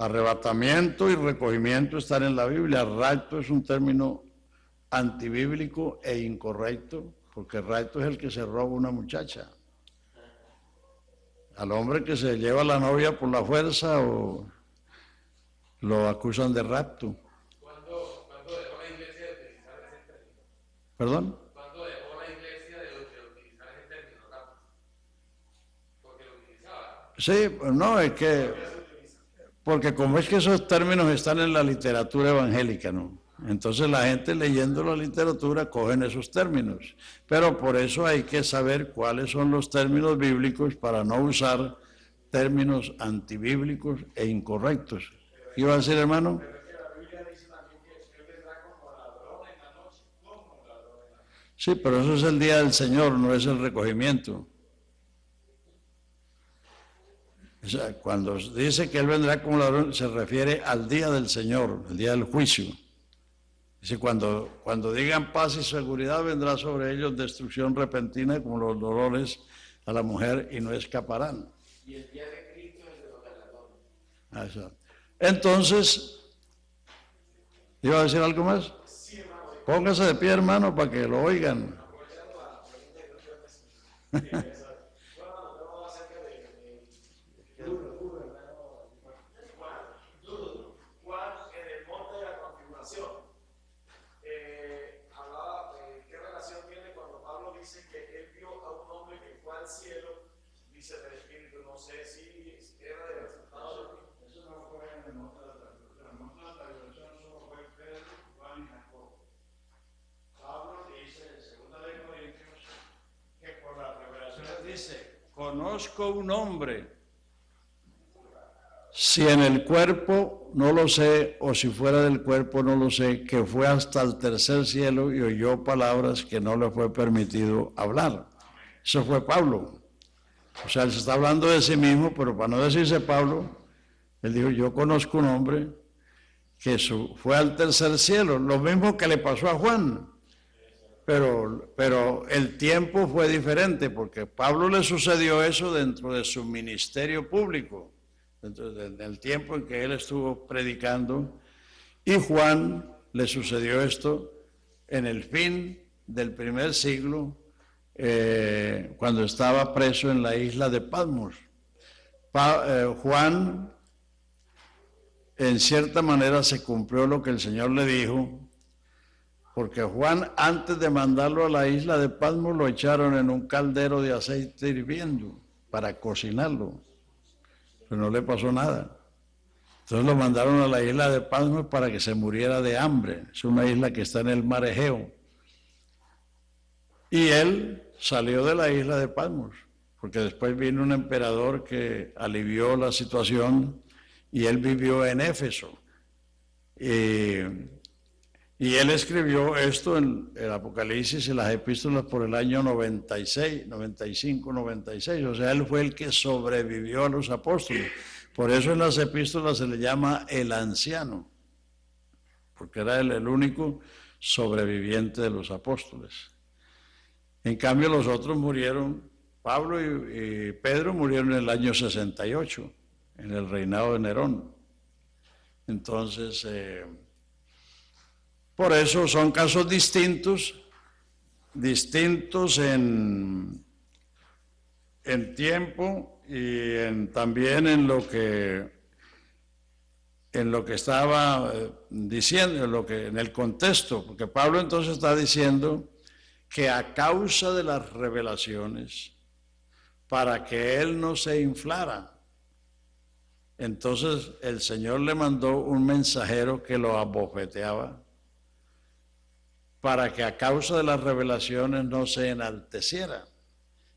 Arrebatamiento y recogimiento están en la Biblia. Rapto es un término antibíblico e incorrecto, porque rapto es el que se roba una muchacha. Al hombre que se lleva a la novia por la fuerza o lo acusan de rapto. ¿Cuándo dejó la iglesia de utilizar ese término? ¿Perdón? ¿Cuándo dejó la iglesia de utilizar ese término rapto? Porque lo utilizaba. Sí, no, es que, porque como es que esos términos están en la literatura evangélica, ¿no? Entonces la gente leyendo la literatura cogen esos términos, pero por eso hay que saber cuáles son los términos bíblicos para no usar términos antibíblicos e incorrectos. ¿Qué iba a decir, hermano? Sí, pero eso es el día del Señor, no es el recogimiento. O sea, cuando dice que Él vendrá como ladrón, se refiere al día del Señor, el día del juicio. Dice, cuando digan paz y seguridad, vendrá sobre ellos destrucción repentina como los dolores a la mujer y no escaparán. Y el día de Cristo es el de los galardones. Eso. Entonces, ¿iba a decir algo más? Póngase de pie, hermano, para que lo oigan. Juan, en el monte de la dice del Espíritu, no sé si era de Pablo. Eso no fue en el monte de la transfiguración. El monte de la transfiguración solo fue Pedro, Juan y Jacobo. Pablo dice en 2 de Corintios que por las revelaciones dice, conozco un hombre, si en el cuerpo no lo sé, o si fuera del cuerpo no lo sé, que fue hasta el tercer cielo y oyó palabras que no le fue permitido hablar. Eso fue Pablo. O sea, él se está hablando de sí mismo, pero para no decirse Pablo, él dijo, yo conozco un hombre que fue al tercer cielo, lo mismo que le pasó a Juan. Pero el tiempo fue diferente, porque a Pablo le sucedió eso dentro de su ministerio público, dentro del tiempo en que él estuvo predicando, y Juan le sucedió esto en el fin del primer siglo, cuando estaba preso en la isla de Patmos. Juan, en cierta manera, se cumplió lo que el Señor le dijo, porque Juan, antes de mandarlo a la isla de Patmos, lo echaron en un caldero de aceite hirviendo para cocinarlo, pero no le pasó nada. Entonces lo mandaron a la isla de Patmos para que se muriera de hambre. Es una isla que está en el mar Egeo. Y él salió de la isla de Patmos, porque después vino un emperador que alivió la situación y él vivió en Éfeso. Y él escribió esto en el Apocalipsis y las epístolas por el año 96, 95, 96. O sea, él fue el que sobrevivió a los apóstoles. Por eso en las epístolas se le llama el anciano, porque era el único sobreviviente de los apóstoles. En cambio, los otros murieron, Pablo y Pedro murieron en el año 68, en el reinado de Nerón. Entonces, por eso son casos distintos en tiempo y también en lo que estaba diciendo, en el contexto, porque Pablo entonces está diciendo que a causa de las revelaciones, para que él no se inflara, entonces el Señor le mandó un mensajero que lo abofeteaba, para que a causa de las revelaciones no se enalteciera.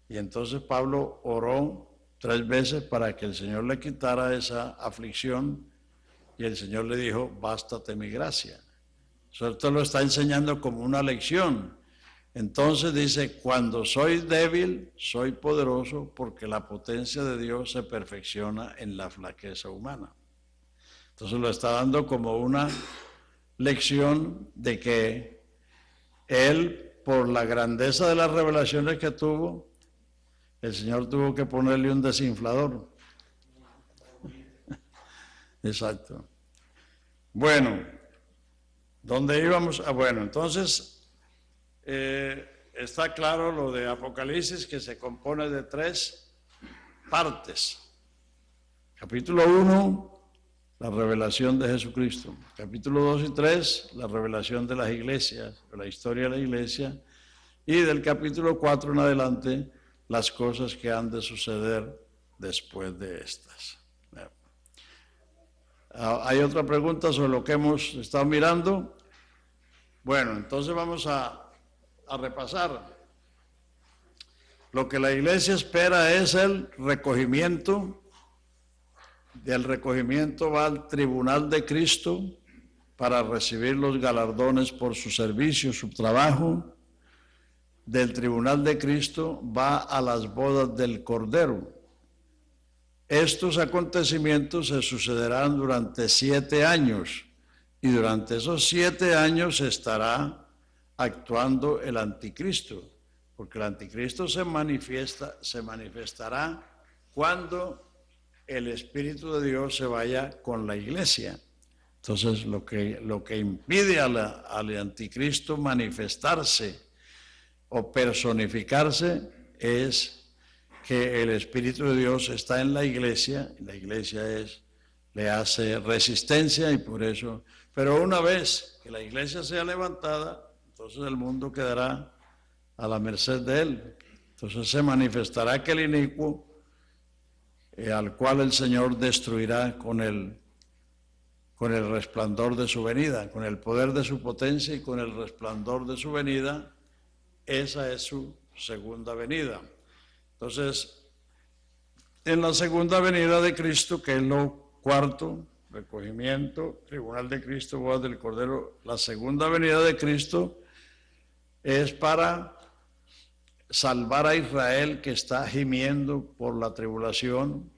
Y entonces Pablo oró 3 veces para que el Señor le quitara esa aflicción, y el Señor le dijo, bástate mi gracia. Esto lo está enseñando como una lección. Entonces dice, cuando soy débil, soy poderoso, porque la potencia de Dios se perfecciona en la flaqueza humana. Entonces lo está dando como una lección de que él, por la grandeza de las revelaciones que tuvo, el Señor tuvo que ponerle un desinflador. Exacto. Bueno, ¿dónde íbamos? Bueno, entonces está claro lo de Apocalipsis, que se compone de 3 partes. Capítulo 1, la revelación de Jesucristo. Capítulo 2 y 3, la revelación de las iglesias, de la historia de la iglesia. Y del capítulo 4 en adelante, las cosas que han de suceder después de estas. ¿Hay otra pregunta sobre lo que hemos estado mirando? Bueno, entonces vamos a repasar. Lo que la iglesia espera es el recogimiento. Del recogimiento va al tribunal de Cristo para recibir los galardones por su servicio, su trabajo. Del tribunal de Cristo va a las bodas del Cordero. Estos acontecimientos se sucederán durante 7 años, y durante esos 7 años estará actuando el anticristo, porque el anticristo se manifestará cuando el Espíritu de Dios se vaya con la iglesia. Entonces lo que impide al anticristo manifestarse o personificarse es que el Espíritu de Dios está en la iglesia, y la iglesia le hace resistencia, y por eso, pero una vez que la iglesia sea levantada, entonces el mundo quedará a la merced de él. Entonces se manifestará que el inicuo al cual el Señor destruirá con el resplandor de su venida, con el poder de su potencia y con el resplandor de su venida. Esa es su segunda venida. Entonces, en la segunda venida de Cristo, que es lo cuarto, recogimiento, tribunal de Cristo, bodas del Cordero, la segunda venida de Cristo es para salvar a Israel, que está gimiendo por la tribulación,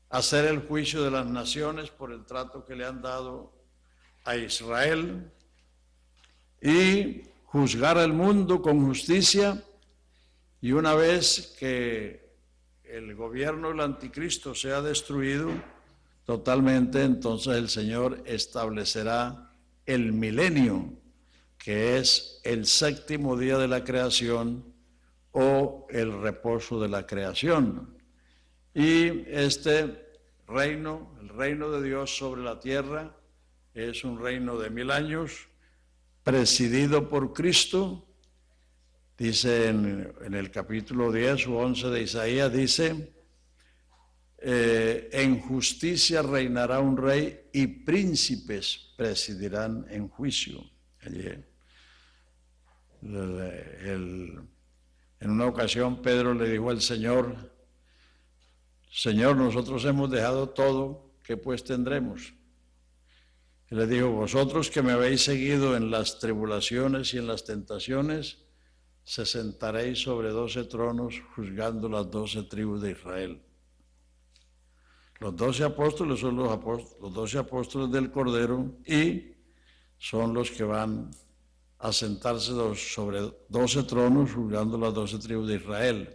hacer el juicio de las naciones por el trato que le han dado a Israel y juzgar al mundo con justicia. Y una vez que el gobierno del anticristo sea destruido totalmente, entonces el Señor establecerá el milenio, que es el séptimo día de la creación o el reposo de la creación. Y este reino, el reino de Dios sobre la tierra, es un reino de 1000 años, presidido por Cristo. Dice en el capítulo 10 o 11 de Isaías, dice, en justicia reinará un rey y príncipes presidirán en juicio. En una ocasión Pedro le dijo al Señor, Señor, nosotros hemos dejado todo, ¿qué pues tendremos? Él le dijo, vosotros que me habéis seguido en las tribulaciones y en las tentaciones, se sentaréis sobre 12 tronos juzgando las 12 tribus de Israel. Los 12 apóstoles son los 12 apóstoles del Cordero y son los que van a sentarse sobre 12 tronos juzgando las 12 tribus de Israel.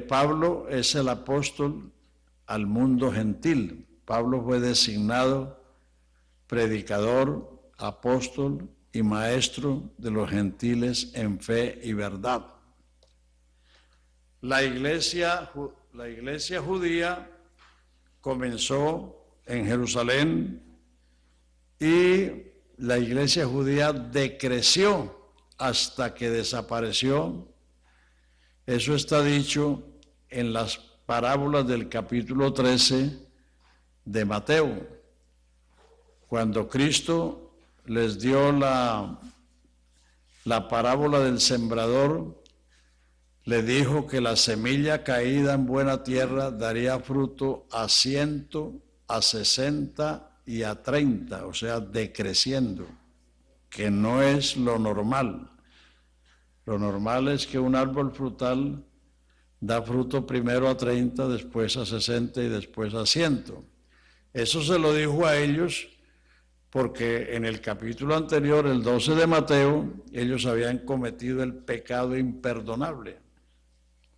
Pablo es el apóstol al mundo gentil. Pablo fue designado predicador, apóstol y maestro de los gentiles en fe y verdad. La iglesia judía comenzó en Jerusalén y la iglesia judía decreció hasta que desapareció. Eso está dicho en las parábolas del capítulo 13 de Mateo, cuando Cristo les dio la parábola del sembrador. Le dijo que la semilla caída en buena tierra daría fruto a 100, a 60 y a 30, o sea, decreciendo, que no es lo normal. Lo normal es que un árbol frutal da fruto primero a 30, después a 60 y después a 100. Eso se lo dijo a ellos porque en el capítulo anterior, el 12 de Mateo, ellos habían cometido el pecado imperdonable,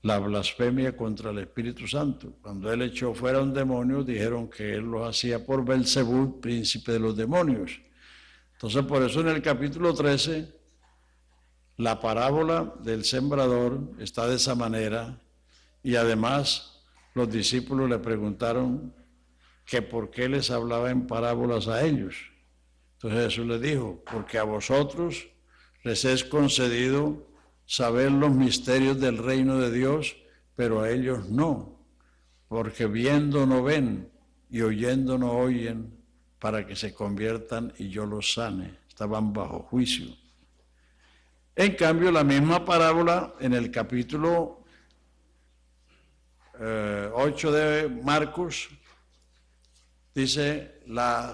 la blasfemia contra el Espíritu Santo. Cuando él echó fuera un demonio, dijeron que él lo hacía por Belzebú, príncipe de los demonios. Entonces, por eso en el capítulo 13, la parábola del sembrador está de esa manera, y además los discípulos le preguntaron que por qué les hablaba en parábolas a ellos. Entonces Jesús les dijo, porque a vosotros les es concedido saber los misterios del reino de Dios, pero a ellos no, porque viendo no ven y oyendo no oyen, para que se conviertan y yo los sane. Estaban bajo juicio. En cambio, la misma parábola en el capítulo 8 de Marcos dice, la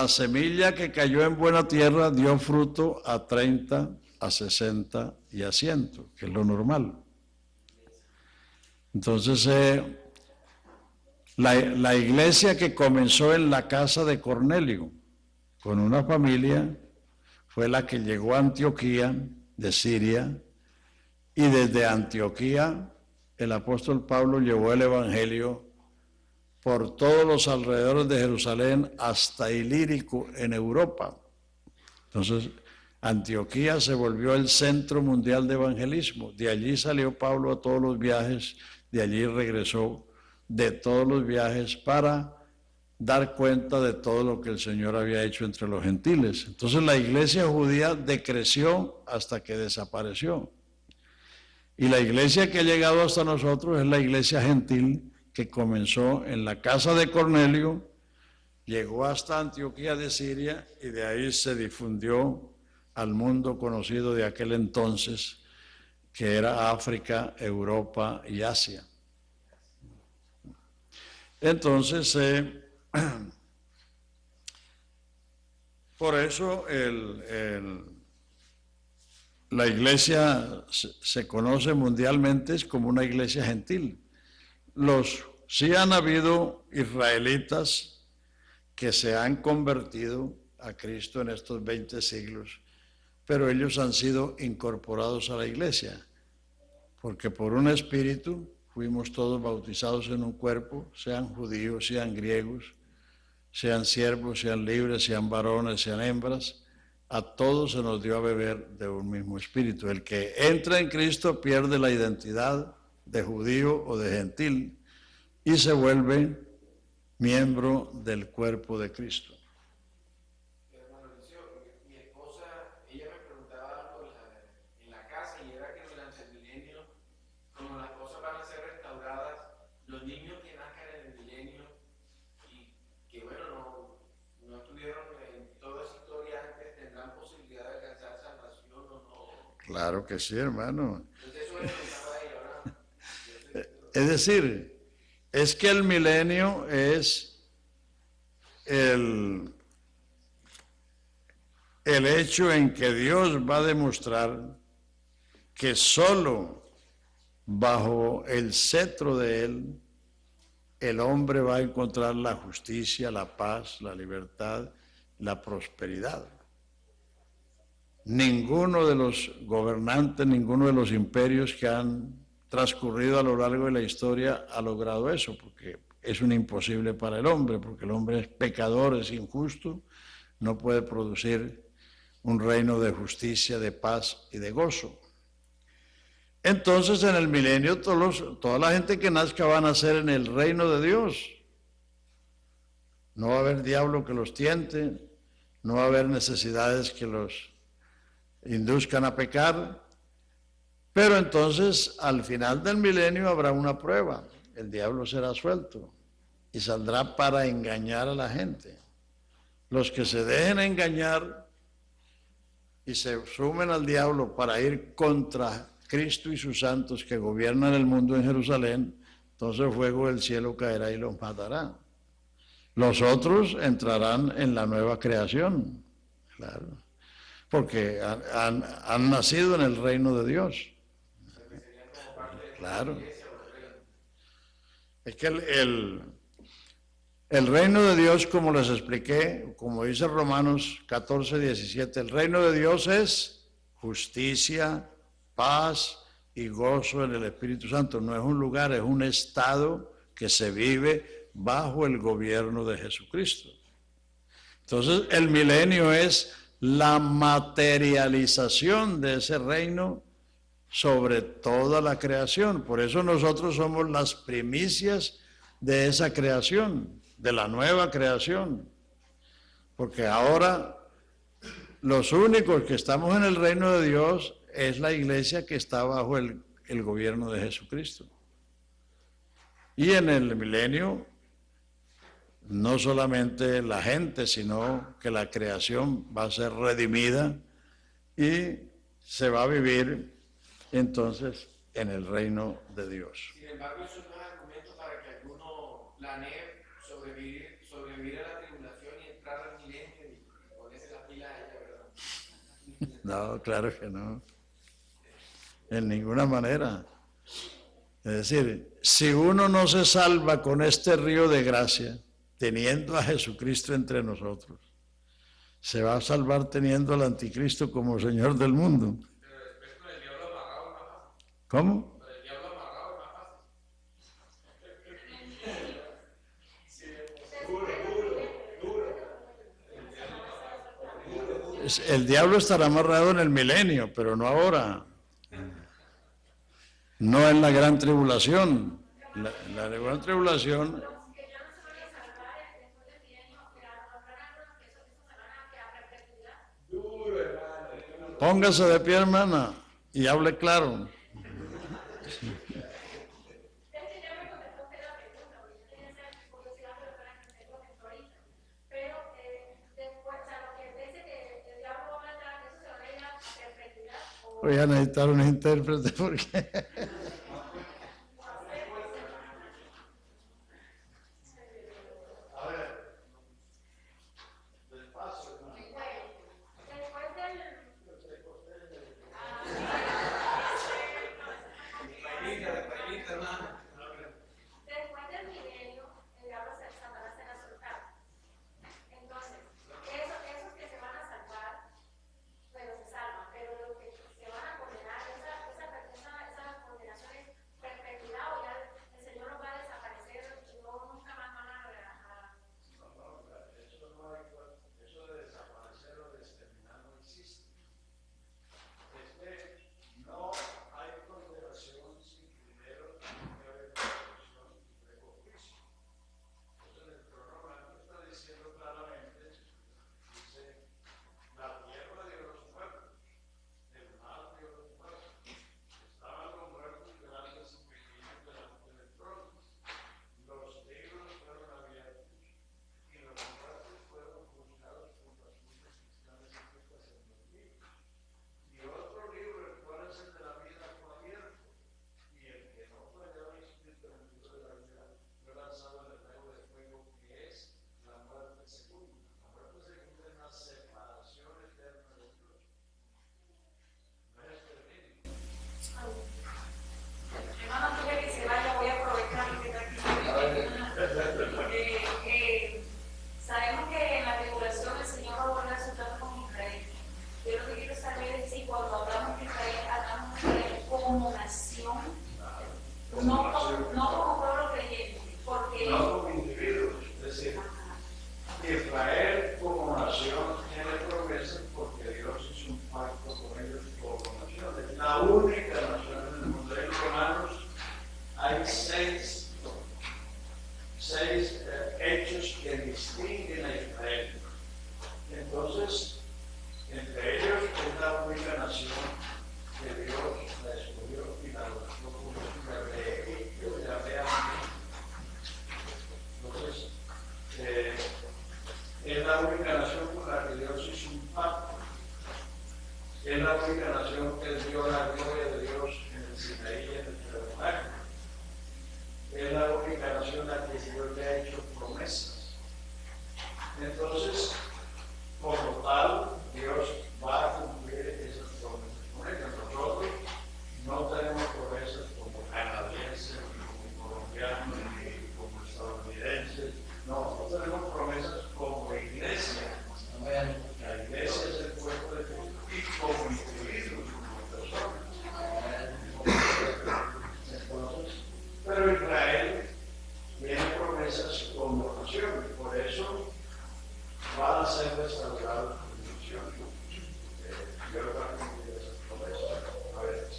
semilla que cayó en buena tierra dio fruto a 30, a 60 y a 100, que es lo normal. Entonces, la iglesia que comenzó en la casa de Cornelio, con una familia, fue la que llegó a Antioquía de Siria, y desde Antioquía el apóstol Pablo llevó el evangelio por todos los alrededores de Jerusalén hasta Ilírico en Europa. Entonces, Antioquía se volvió el centro mundial de evangelismo. De allí salió Pablo a todos los viajes, de allí regresó de todos los viajes para dar cuenta de todo lo que el Señor había hecho entre los gentiles. Entonces la iglesia judía decreció hasta que desapareció. Y la iglesia que ha llegado hasta nosotros es la iglesia gentil que comenzó en la casa de Cornelio, llegó hasta Antioquía de Siria y de ahí se difundió al mundo conocido de aquel entonces, que era África, Europa y Asia. Entonces, por eso la iglesia se conoce mundialmente como una iglesia gentil. Sí han habido israelitas que se han convertido a Cristo en estos 20 siglos, pero ellos han sido incorporados a la iglesia, porque por un espíritu fuimos todos bautizados en un cuerpo, sean judíos, sean griegos, sean siervos, sean libres, sean varones, sean hembras, a todos se nos dio a beber de un mismo espíritu. El que entra en Cristo pierde la identidad de judío o de gentil y se vuelve miembro del cuerpo de Cristo. Hermano Liceo, mi esposa, ella me preguntaba algo en la casa y era que durante el milenio, como las cosas van a ser restauradas, los niños que nazcan en el milenio y que bueno, no estuvieron en toda esa historia antes, tendrán posibilidad de alcanzar salvación o no. Claro que sí, hermano. Entonces eso me preguntaba ella, ¿verdad? Es decir, es que el milenio es el hecho en que Dios va a demostrar que solo bajo el cetro de Él el hombre va a encontrar la justicia, la paz, la libertad, la prosperidad. Ninguno de los gobernantes, ninguno de los imperios que han transcurrido a lo largo de la historia ha logrado eso, porque es un imposible para el hombre, porque el hombre es pecador, es injusto, no puede producir un reino de justicia, de paz y de gozo. Entonces en el milenio toda la gente que nazca va a nacer en el reino de Dios. No va a haber diablo que los tiente, no va a haber necesidades que los induzcan a pecar. Pero entonces, al final del milenio habrá una prueba. El diablo será suelto y saldrá para engañar a la gente. Los que se dejen engañar y se sumen al diablo para ir contra Cristo y sus santos que gobiernan el mundo en Jerusalén, entonces el fuego del cielo caerá y los matará. Los otros entrarán en la nueva creación, claro, porque han nacido en el reino de Dios. Claro. Es que el reino de Dios, como les expliqué, como dice Romanos 14, 17, el reino de Dios es justicia, paz y gozo en el Espíritu Santo. No es un lugar, es un estado que se vive bajo el gobierno de Jesucristo. Entonces, el milenio es la materialización de ese reino sobre toda la creación. Por eso nosotros somos las primicias de esa creación, de la nueva creación. Porque ahora los únicos que estamos en el reino de Dios es la iglesia que está bajo el gobierno de Jesucristo. Y en el milenio, no solamente la gente, sino que la creación va a ser redimida y se va a vivir entonces en el reino de Dios. Sin embargo, eso no es argumento para que alguno planee sobrevivir a la tribulación y entrar al milenio y ponerse las pilas a ella, ¿verdad? No, claro que no. En ninguna manera. Es decir, si uno no se salva con este río de gracia, teniendo a Jesucristo entre nosotros, se va a salvar teniendo al anticristo como Señor del mundo. Pero después con el diablo amarrado es más fácil. ¿Cómo? Con el diablo amarrado es más fácil. El diablo estará amarrado en el milenio, pero no ahora. No en la gran tribulación. La gran tribulación. Póngase de pie, hermana, y hable claro. Voy a necesitar un intérprete porque...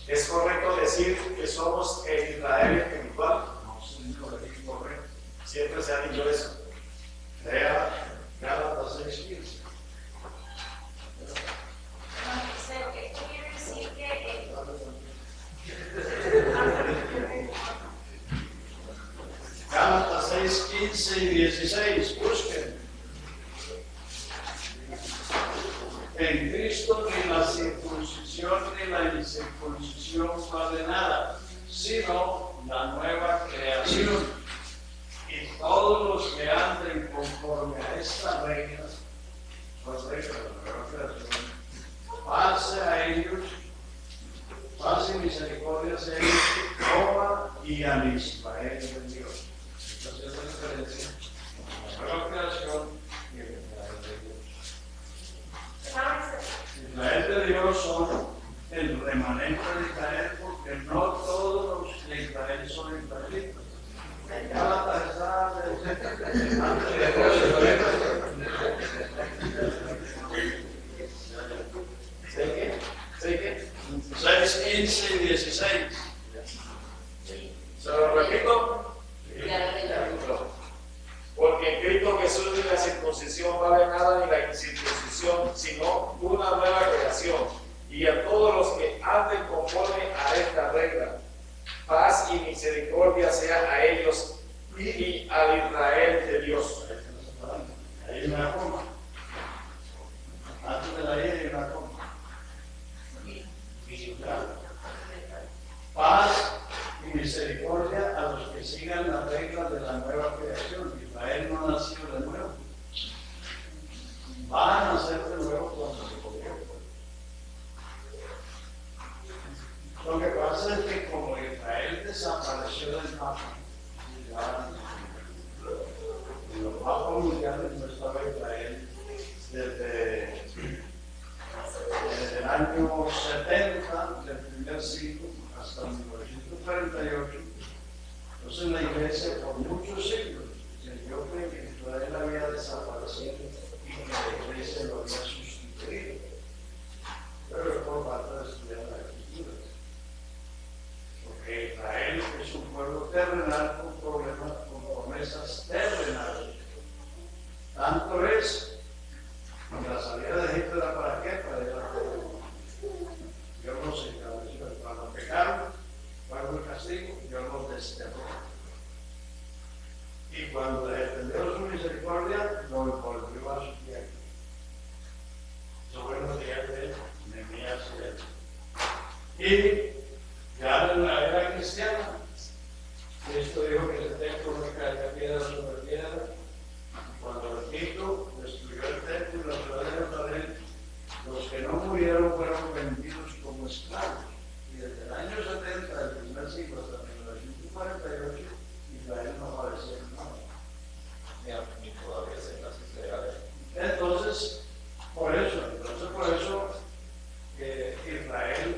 ¿Es correcto decir que somos el Israel espiritual? No, señor, es incorrecto. Siempre se ha dicho eso. Lea Gálatas 6:15. Esto quiere decir que Gálatas 6:15 y 16, busquen. En Cristo ni la circuncisión ni la incircuncisión vale nada, sino la nueva creación. Y todos los que anden conforme a estas reglas, las reglas de la nueva creación, paz a ellos, paz y misericordia a ellos, Jehová y al Israel de Dios. Esta es la diferencia. La nueva creación y el Israel de Dios. Israel de Dios son el remanente de Israel, porque no todos los de Israel son israelitas. Gálatas está ¿Qué? 6, 15 y 16. ¿Se lo repito? Porque en Cristo Jesús ni la circuncisión vale nada ni la incircuncisión, sino una nueva creación. Y una coma. Claro. Paz y misericordia a los que sigan las reglas de la nueva creación. Israel no ha nacido de nuevo. Va a nacer de nuevo cuando se convierta. Lo que pasa es que como Israel desapareció del mapa, en los mapas mundiales no estaba Israel desde el año 70 del primer siglo hasta 1948. Entonces la iglesia por muchos siglos creyó que Israel había desaparecido y que la iglesia lo había sustituido. Pero es por falta de estudiar la escritura. Porque Israel es un pueblo terrenal con problemas, con promesas terrenales. Tanto es que la salida de Egipto era para qué? Para ir a la tierra. Dios los estableció. Cuando pecaron, ¿cuál fue el castigo? Dios los desterró. Y cuando les extendió su misericordia, los volvió a su tierra. Eso fue los días de Nehemías y Ezra. Y ya en la era cristiana, Cristo dijo que ese templo no caería piedra sobre piedra. Cuando Egipto destruyó el templo y la ciudad de Jerusalén, los que no murieron fueron vendidos como esclavos. Y desde el año 70 del primer siglo hasta 1948, Israel no apareció en nada. Ni todavía se clasifica. Entonces, por eso, Israel,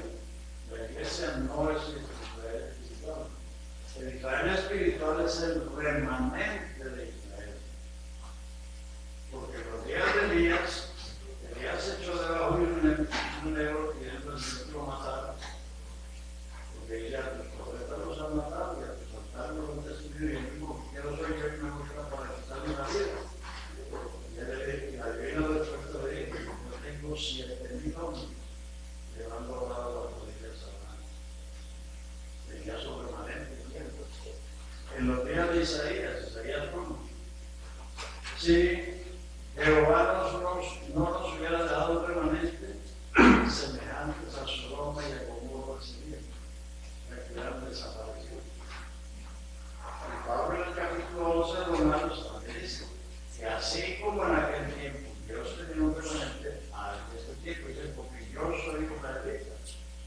la iglesia no es Israel espiritual. El Israel espiritual es el remanente de Israel. Porque en los días de Elías se echó debajo de un negro y él lo mataron. Porque ya los profetas los han matado y a los altares los han destruido y él dijo, quiero soy yo y me buscan para quitarme la vida. Y la divina después le dijo, yo tengo 7,000 hombres llevando a las rodillas sagradas. Tenía su remanente tiempo. En los días de Isaías 1, si Jehová no nos hubiera dado un remanente semejantes a Sodoma y a Gomorra sería, que hubieran desaparecido. Y Pablo en el capítulo 11 de Romanos también dice que así como en aquel tiempo Dios tenía un remanente, a este tiempo dice, porque yo soy israelita,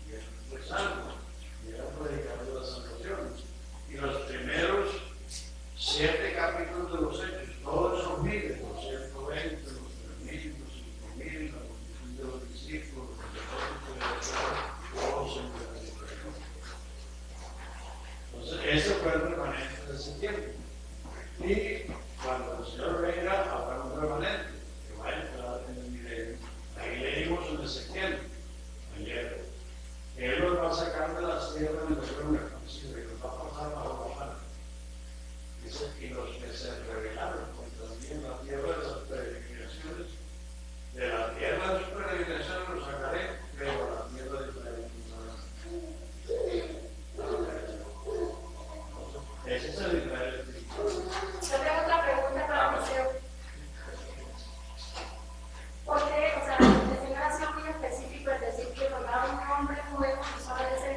y eso fue salvo, y era predicador de la salvación. Y los primeros 7 capítulos de los Hechos, todos esos miles, los 120, los 3,000, los 5,000, la multitud de los discípulos, los depósitos de todos se encuentran. Entonces, ese fue el remanente de ese tiempo. Y cuando el Señor venga, habrá un remanente que va a entrar en el milenio. Ahí leímos en Ezequiel, ayer, que Él los va a sacar de las tierras de los hombres, y los va a pasar bajo la mano. Dice, y los que se rebelaron contra mí en la tierra de las peregrinaciones, de la tierra de sus peregrinaciones los sacaré, pero a la tierra de Israel no. Ese es el Israel espiritual. Yo tengo otra pregunta para el museo. Porque, o sea, el Señor ha sido muy específico en decir que formaba un hombre nuevo y solo es el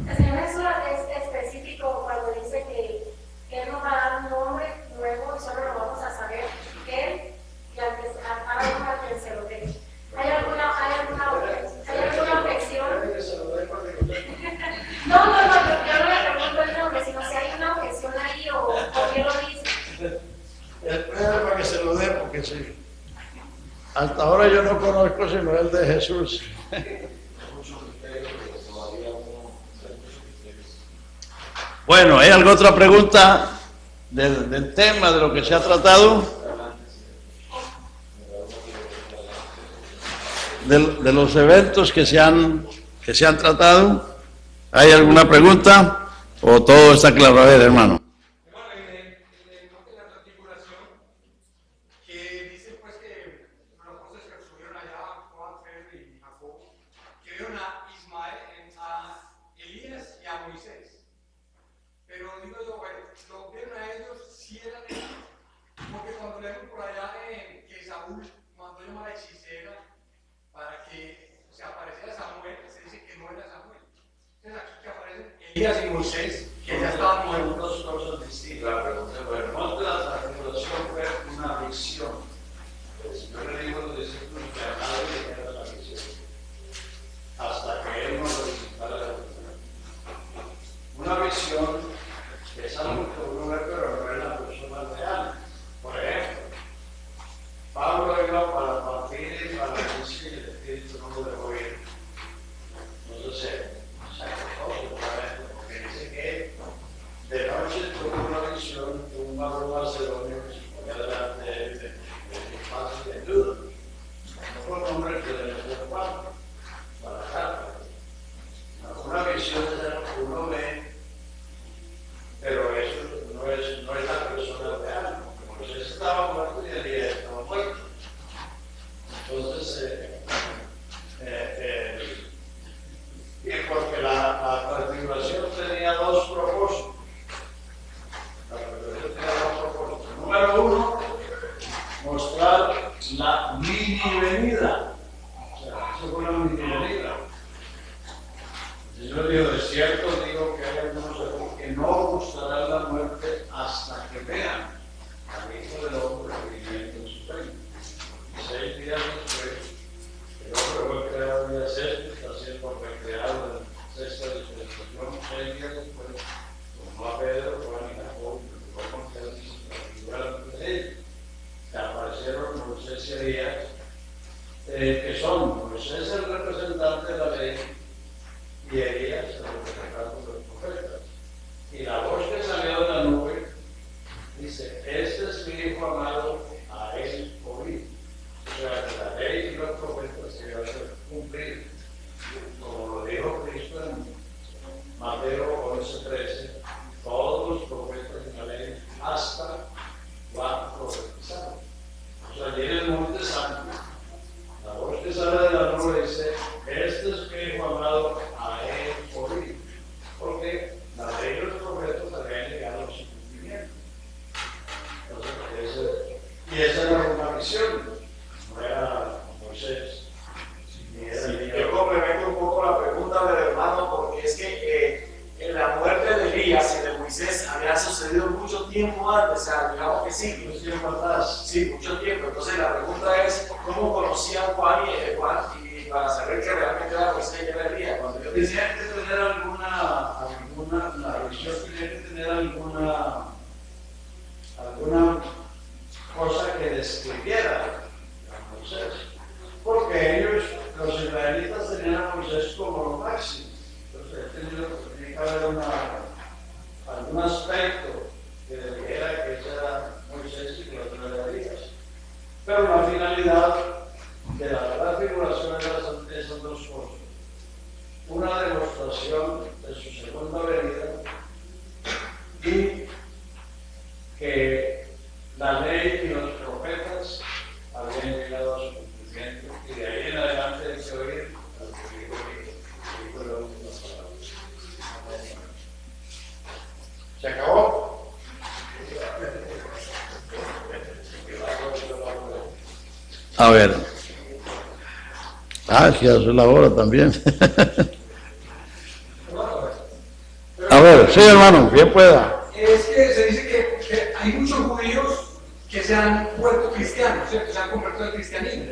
El Señor Jesús es específico cuando dice que Él nos va a dar un nombre nuevo y solo lo vamos a saber Él y a quien se lo dé. ¿Hay alguna objeción? No, yo no le pregunto el nombre, sino si hay una objeción ahí o qué lo dice. Espera para que se lo dé, porque sí. Hasta ahora yo no conozco sino el de Jesús. Bueno, ¿hay alguna otra pregunta del tema, de lo que se ha tratado? De los eventos que se han tratado. ¿Hay alguna pregunta? ¿O todo está claro? A ver, hermano. Bueno, en el monte de la transfiguración, que dice pues que los apóstoles que subieron allá, Juan, Pedro y Jacobo, que vieron a Elías y a Moisés. Pero digo yo, bueno, lo vieron a ellos si eran ellos, porque cuando leemos por allá en Saúl mandó llamar a hechicera para que se apareciera Samuel, se dice que no era Samuel. Entonces aquí que aparecen Elías y Moisés, que ya estaban muertos. Dos cosas distintas. La pregunta, bueno, no la revelación fue una visión. El Señor le dijo a los discípulos que a nadie le era la visión, hasta que Él nos resucitara la visión. Una visión es algo que uno ve, pero no es la persona real. Por ejemplo, Pablo iba para partir y para decir que el Espíritu no lo dejó ir. Entonces se acordó porque dice que de noche tuvo una visión de un varón macedonio que se ponía delante de él de fácil de duda. No fue un hombre que le metió Juan para acá. Una visión es algo que uno ve, pero eso no es la persona real. Moisés estaba muerto y Elías estaba muerto. Entonces, porque la transfiguración tenía dos propósitos. Número uno, mostrar la mini venida. O sea, eso fue una mini venida. El Señor dijo, de cierto digo que hay algunos aquí que no gustarán la muerte hasta que vean al Hijo del Hombre viviendo en su reino. 6 días después, el hombre fue creado el día sexto, está siendo recreado en sexta dispensación. 6 días después, tomó a Pedro, Juan y Jacob, y fue con Jesús y delante de ellos. Se aparecieron Moisés y Elías, que son Moisés el representante de la ley y Elías el representante de los profetas. Y la voz que salió de la nube dice, este es mi Hijo amado, a él oí. O sea, que la ley y los profetas se van a cumplir, como lo dijo Cristo en Mateo 11:13, todos los profetas de la ley hasta Juan profetizaron. O sea, allí en el Monte Santo, la voz que sale de la nube dice, este es mi Hijo amado, a él oí. Porque la ley y los profetas habían llegado a su cumplimiento. Entonces, y esa era una visión. No era Moisés, ni era Elías. Yo complemento un poco la pregunta del hermano, porque es que en la muerte de Elías y de Moisés había sucedido mucho tiempo antes, o sea, digamos que sí, Mucho tiempo atrás. sí, mucho tiempo. Entonces la pregunta es, ¿cómo conocían Juan y para saber que realmente era Moisés y era Elías? Cuando yo decía, Tenía que tener la visión tenía que tener alguna cosa que describiera a Moisés. Porque ellos, los israelitas, tenían a Moisés como lo máximo. Entonces, tenía que haber algún aspecto que dijera que ese era Moisés y que otro era Elías. Pero la finalidad de la transfiguración era esas dos cosas. Una demostración de su segunda venida y que la ley y los profetas habían llegado a su cumplimiento y de ahí en adelante hay que oír al que dijo la última palabra. ¿Se acabó? A ver. Ah, es que ya es la hora también. A ver, sí, hermano, bien pueda. Es que se dice que hay muchos judíos que se han vuelto cristianos, ¿cierto? Se han convertido al cristianismo.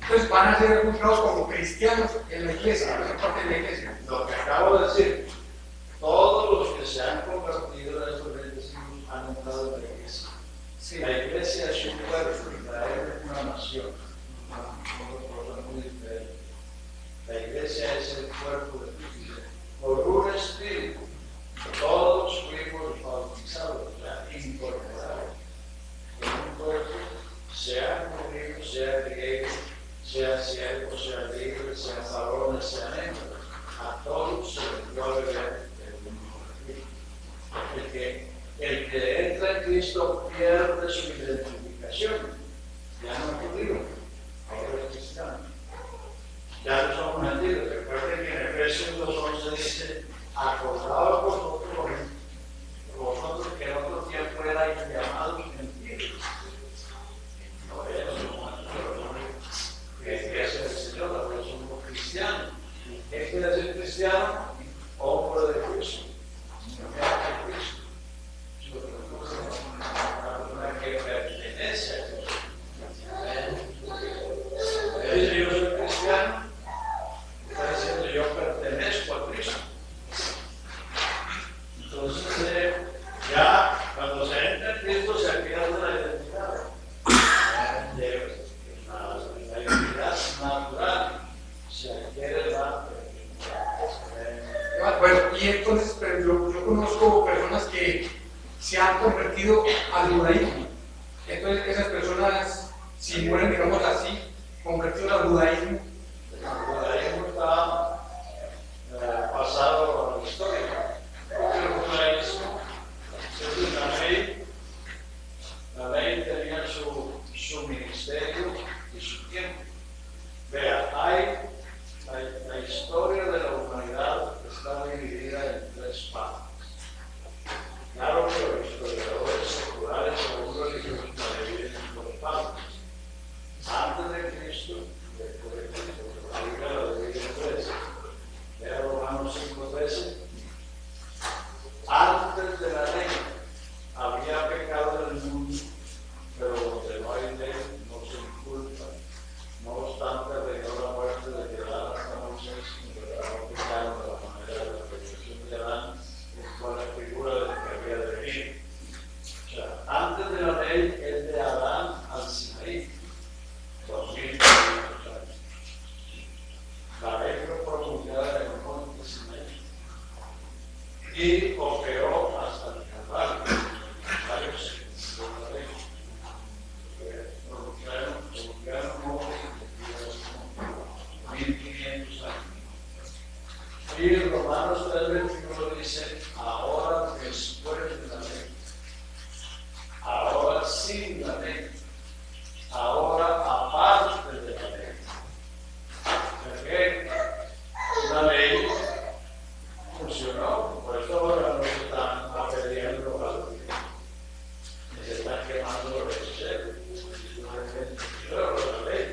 Entonces van a ser juzgados como cristianos en la iglesia, en la parte de la iglesia. Lo que acabo de decir, todos los que se han convertido en estos bendecidos han entrado en la iglesia. Sí. La iglesia es un pueblo, Israel es una nación, una cosa muy diferente. La iglesia es el cuerpo de Cristo. Por un espíritu, todos fuimos bautizados, o sea, incorporados en un cuerpo, sean judíos, sean griegos, sean siervos, sean libres, sean varones, sean hembras. A todos se les dio a beber el mismo espíritu. El que entra en Cristo pierde su identificación. Ya no es judío, ahora es cristiano. Ya no somos gentiles. Recuerden que en Efesios 2:11 dice, acordaos vosotros que en otro tiempo erais llamados gentiles. No éramos se han convertido al judaísmo. Entonces esas personas, si mueren, digamos así, convertidos al judaísmo. El judaísmo está pasado a la historia. Porque el judaísmo es una ley. La ley tenía su ministerio y su tiempo. Vea, la historia de la humanidad está dividida en 3 partes. Claro que los historiadores seculares o religiosos la dividen en 2 partes. Antes de Cristo, después de Cristo, la Biblia la divide en 3. Vea Romanos 5:13. Antes de la ley había pecado en el mundo, pero donde no hay ley no se inculpa. No obstante, reinó la muerte de Adán hasta Moisés, y no pecaron de la manera de la perfección de Adán, el cual es figura del que había de venir. O sea, antes de la ley es de Adán al Sinaí, 2500 años. La ley fue promulgada en el monte Sinaí y operó hasta el Calvario. La ley. Promulgaron 1500 años. Y Romanos 3:21 dice, ahora después de la ley, ahora sin la ley, ahora aparte de la ley. Porque la ley funcionó, por eso ahora no se están apedreando a los que se están quemando los cerdos. Pero la ley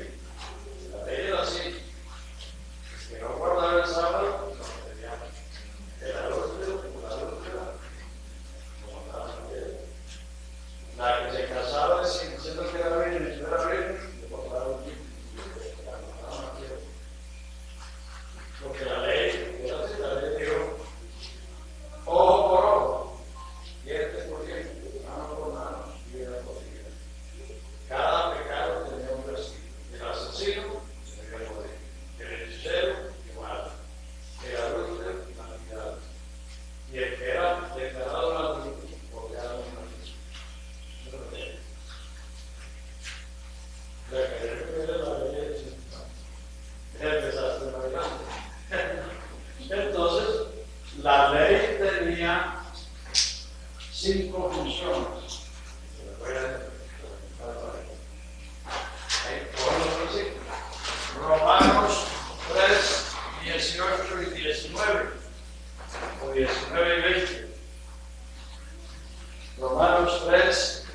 era así. Que no guardaba el sábado, no tenía el adulterio, la que se casaba sin siendo que era virgen, si no era virgen, le guardaba un tiempo. Porque la ley era así, la ley dijo, ojo por ojo, diente por diente, mano por mano, vida por vida. Cada pecado tenía un castigo. El asesino tenía que morir. El hechicero, igual. El adúltero, la mitad. Y el que era declarado adúltero, colgado en una cruz. Eso es ley. La que refiere la ley es el desastre más grande. Entonces, la ley tenía 5 funciones. Romanos 3, 18 y 19, o 19 y 20. Romanos 3,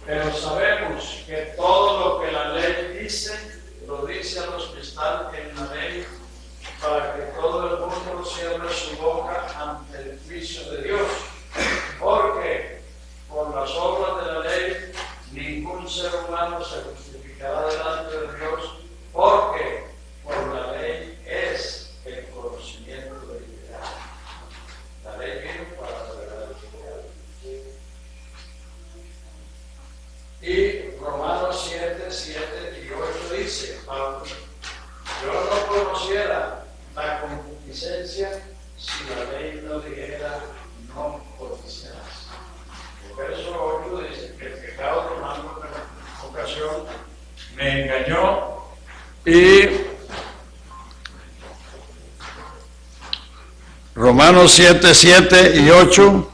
pero sabemos que todo lo que la ley dice, lo dice a los que están en la ley, para que todo el mundo cierre su boca ante el juicio de Dios. Porque por las obras de la ley, ningún ser humano se justificará delante de Dios, porque por la ley es el conocimiento del pecado. La ley vino para revelar el pecado. Y Romanos 7, 7 y 8 dice, Pablo, yo no conociera la concupiscencia si la ley no dijera no codiciarás. El verso 8 dice que el pecado tomando una ocasión me engañó y Romanos 7, 7 y 8.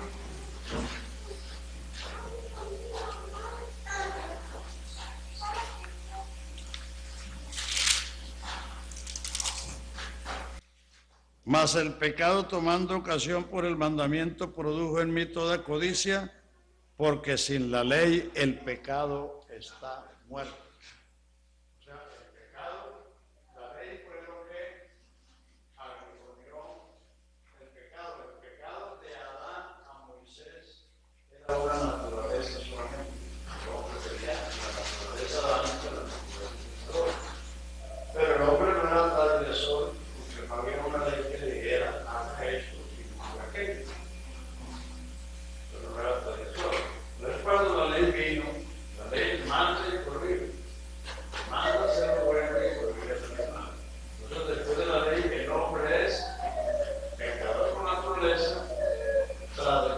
Mas el pecado tomando ocasión por el mandamiento produjo en mí toda codicia, porque sin la ley el pecado está muerto. o sea, el pecado, la ley fue lo que agregó el pecado de Adán a Moisés era una naturaleza solamente. El hombre tenía la naturaleza adánica, la naturaleza. Pero el hombre no era transgresor, porque no había una ley que le dijera haz esto y no haga aquello. Pero no era transgresor. Entonces cuando la ley vino, la ley manda y prohíbe. Manda a ser bueno y prohíbe ser malo. Entonces después de la ley el hombre es pecador por naturaleza, transgresor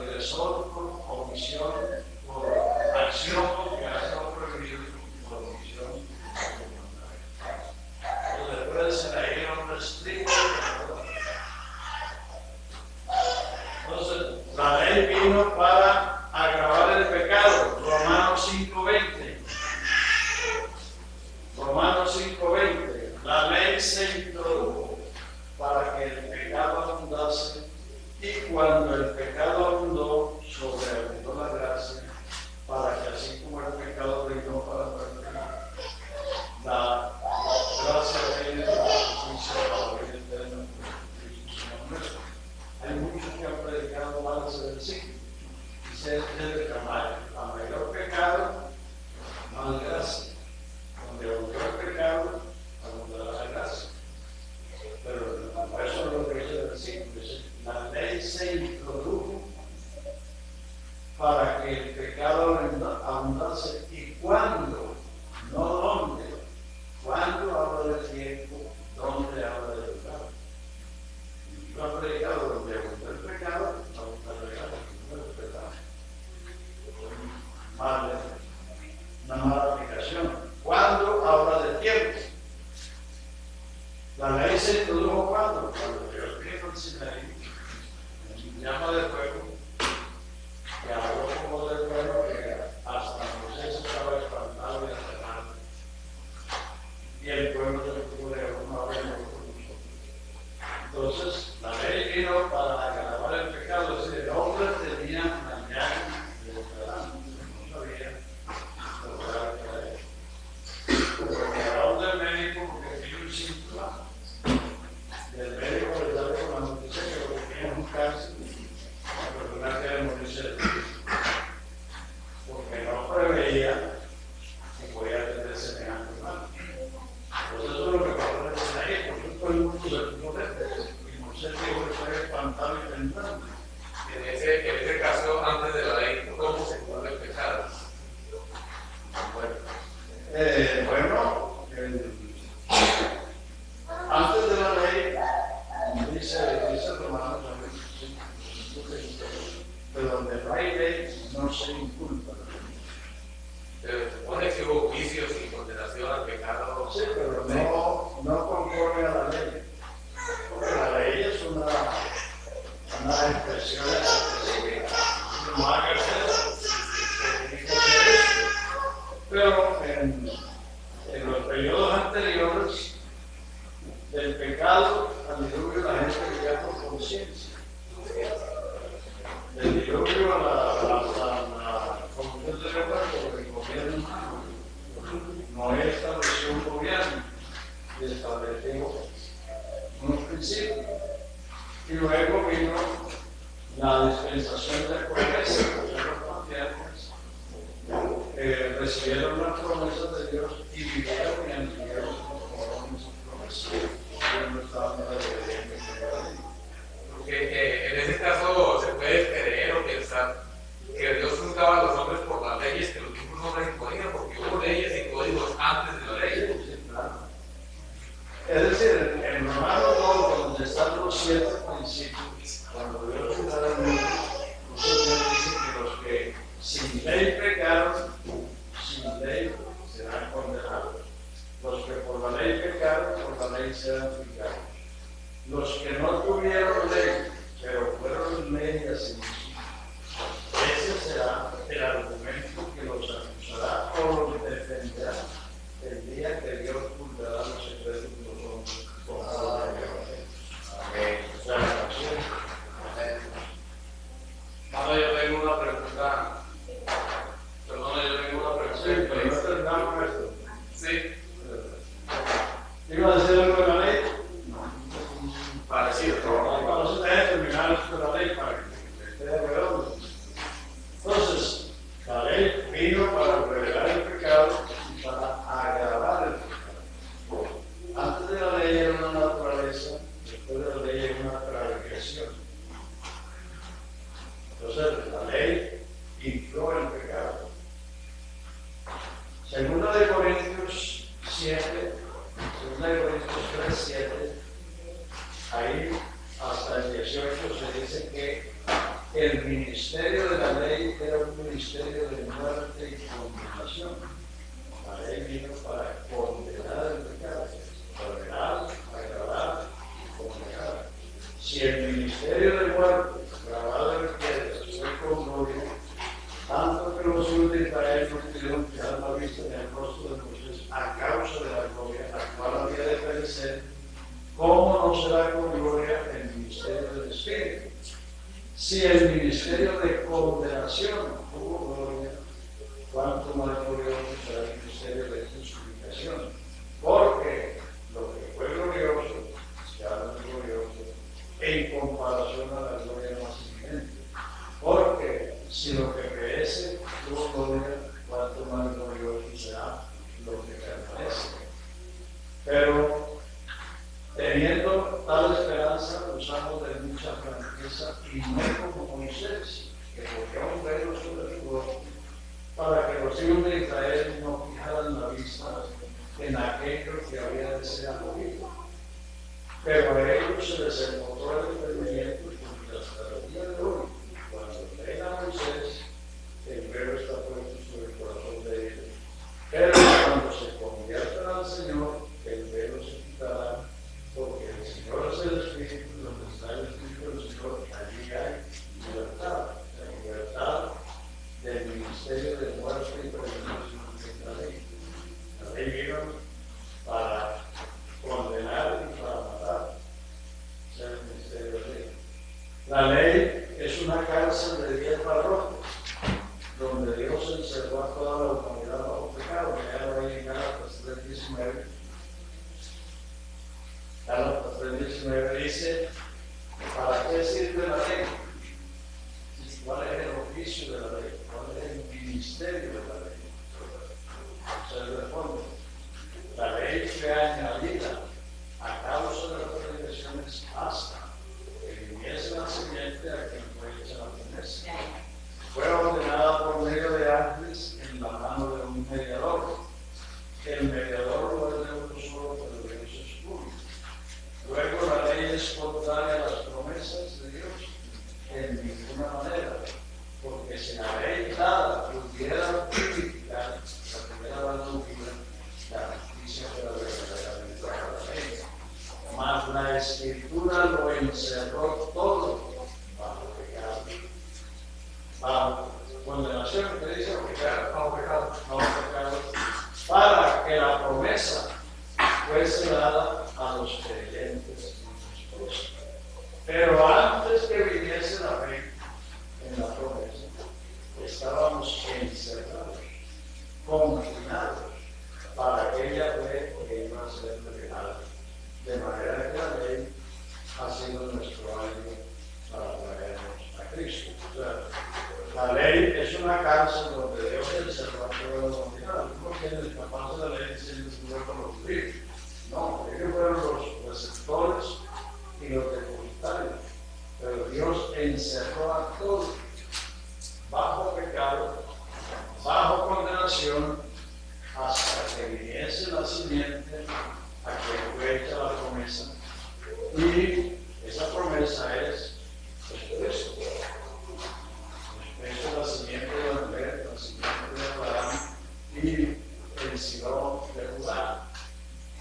Bueno, antes de la ley, dice Romanos, de donde no hay ley no se inculpa. Pero se supone que hubo juicios y condenación al pecado. Sí, pero no conforme a la ley. Porque la ley es una expresión específica. No hagas eso, significa hacer esto. Pero en los periodos anteriores del pecado al diluvio, la gente vivía por conciencia. Del diluvio a la comunión de Jehová por el gobierno humano. Noé estableció un gobierno y estableció unos principios. Y luego vino la dispensación de promesas, los patriarcas recibieron las promesas de Dios y vivieron y adquirieron esas promesas. Ellos no estaban obedeciendo la ley. Porque en ese caso se puede creer o pensar que Dios juzgaba a los hombres por las leyes que los mismos hombres imponían, porque hubo leyes y códigos antes de la ley. Sí, claro. Es decir, en Romanos 2, donde están los 7 principios, cuando Dios juzgará al mundo, Dios dice que los que sin ley pecaron, sin ley serán condenados. Los que por la ley pecaron, por la ley serán juzgados. Los que no tuvieron ley, pero fueron ley así, ese será el argumento que los acusará o los defenderá el día que Dios juzgará los secretos de los hombres con la ley. Amén. Ahora yo tengo una pregunta. Perdona, yo tengo una pregunta. Sí, pero no terminamos esto. Sí. ¿Iba a decir algo de la ley? Parecido. Vamos a terminar esto de la ley para que esté redondo. Entonces, la ley vino para revelar el pecado y para agravar el pecado. Antes de la ley era una naturaleza, después de la ley era una transgresión. Entonces, la ley infló el pecado. Segunda de Corintios 7, segunda de Corintios 3, 7, ahí hasta el 18 se dice que el ministerio de la ley era un ministerio de muerte y condenación. La ley vino para condenar el pecado, tolerar, agravar y condenar. Si el ministerio de muerte, grabado en piedras, fue con gloria, tanto que los hijos de Israel no pudieron fijar la vista en el rostro de Moisés a causa de la gloria, la cual había de perecer, ¿cómo no será con gloria el ministerio del Espíritu? Si el ministerio de condenación tuvo gloria, ¿cuánto más glorioso será el ministerio de justificación? Porque lo que fue glorioso ya no es glorioso en comparación a la gloria más evidente. Porque si lo que perece tuvo gloria, ¿cuánto más glorioso será lo que permanece? Pero teniendo tal esperanza, usamos de mucha franqueza y no como Moisés, que ponía un velo sobre su rostro, para que los hijos de Israel no fijaran la vista en aquello que había de ser abolido. Pero a ellos se les encontró el entendimiento porque hasta el día de hoy, cuando leen a Moisés, el velo está puesto sobre el corazón de ellos. Pero cuando se conviertan al Señor, el velo se quitará, porque el Señor es el Espíritu, donde está el Espíritu del Señor, allí hay libertad, la libertad del ministerio de muerte y prevención de la ley. La ley vino para condenar y para matar, es el ministerio de la ley. La ley es una cárcel de 10 barrotes, donde Dios encerró a toda la humanidad bajo pecado, que ya lo hay en Gálatas 3:19. Gálatas 3:19 dice, ¿para qué sirve la ley? ¿Cuál es el oficio de la ley? ¿Cuál es el ministerio de la ley? Se responde, la ley fue añadida a causa de las transgresiones hasta que viniese la simiente a quien fue hecha la promesa. Fue ordenada por medio de ángeles en la mano de un mediador. el mediador no es de uno solo, pero Dios es uno. Luego la ley es contraria a las promesas de Dios en ninguna manera, porque si la ley dada pudiera purificar la primera bandera, la justicia fuera verdaderamente para la ley. Mas la Escritura lo encerró todo bajo pecado, bajo condenación, que dice bajo pecado, para que la promesa fuese dada a los creyentes en Jesús. Pero antes que viniese la fe en la promesa, estábamos encerrados, confinados, para aquella fe que iba a ser revelada. De manera que la ley ha sido nuestro año para traernos a Cristo. O sea, la ley es una cárcel donde Dios encerró a toda la humanidad. No quienes capaces de la ley siempre estuvieron con los judíos. No, ellos fueron los receptores y los depositarios. Pero Dios encerró a todos bajo pecado, bajo condenación, hasta que viniese la simiente a quien fue hecha la promesa. Y esa promesa es Jesucristo. Jesucristo es la simiente de la mujer, la simiente de Abraham y el Sidón de Judá.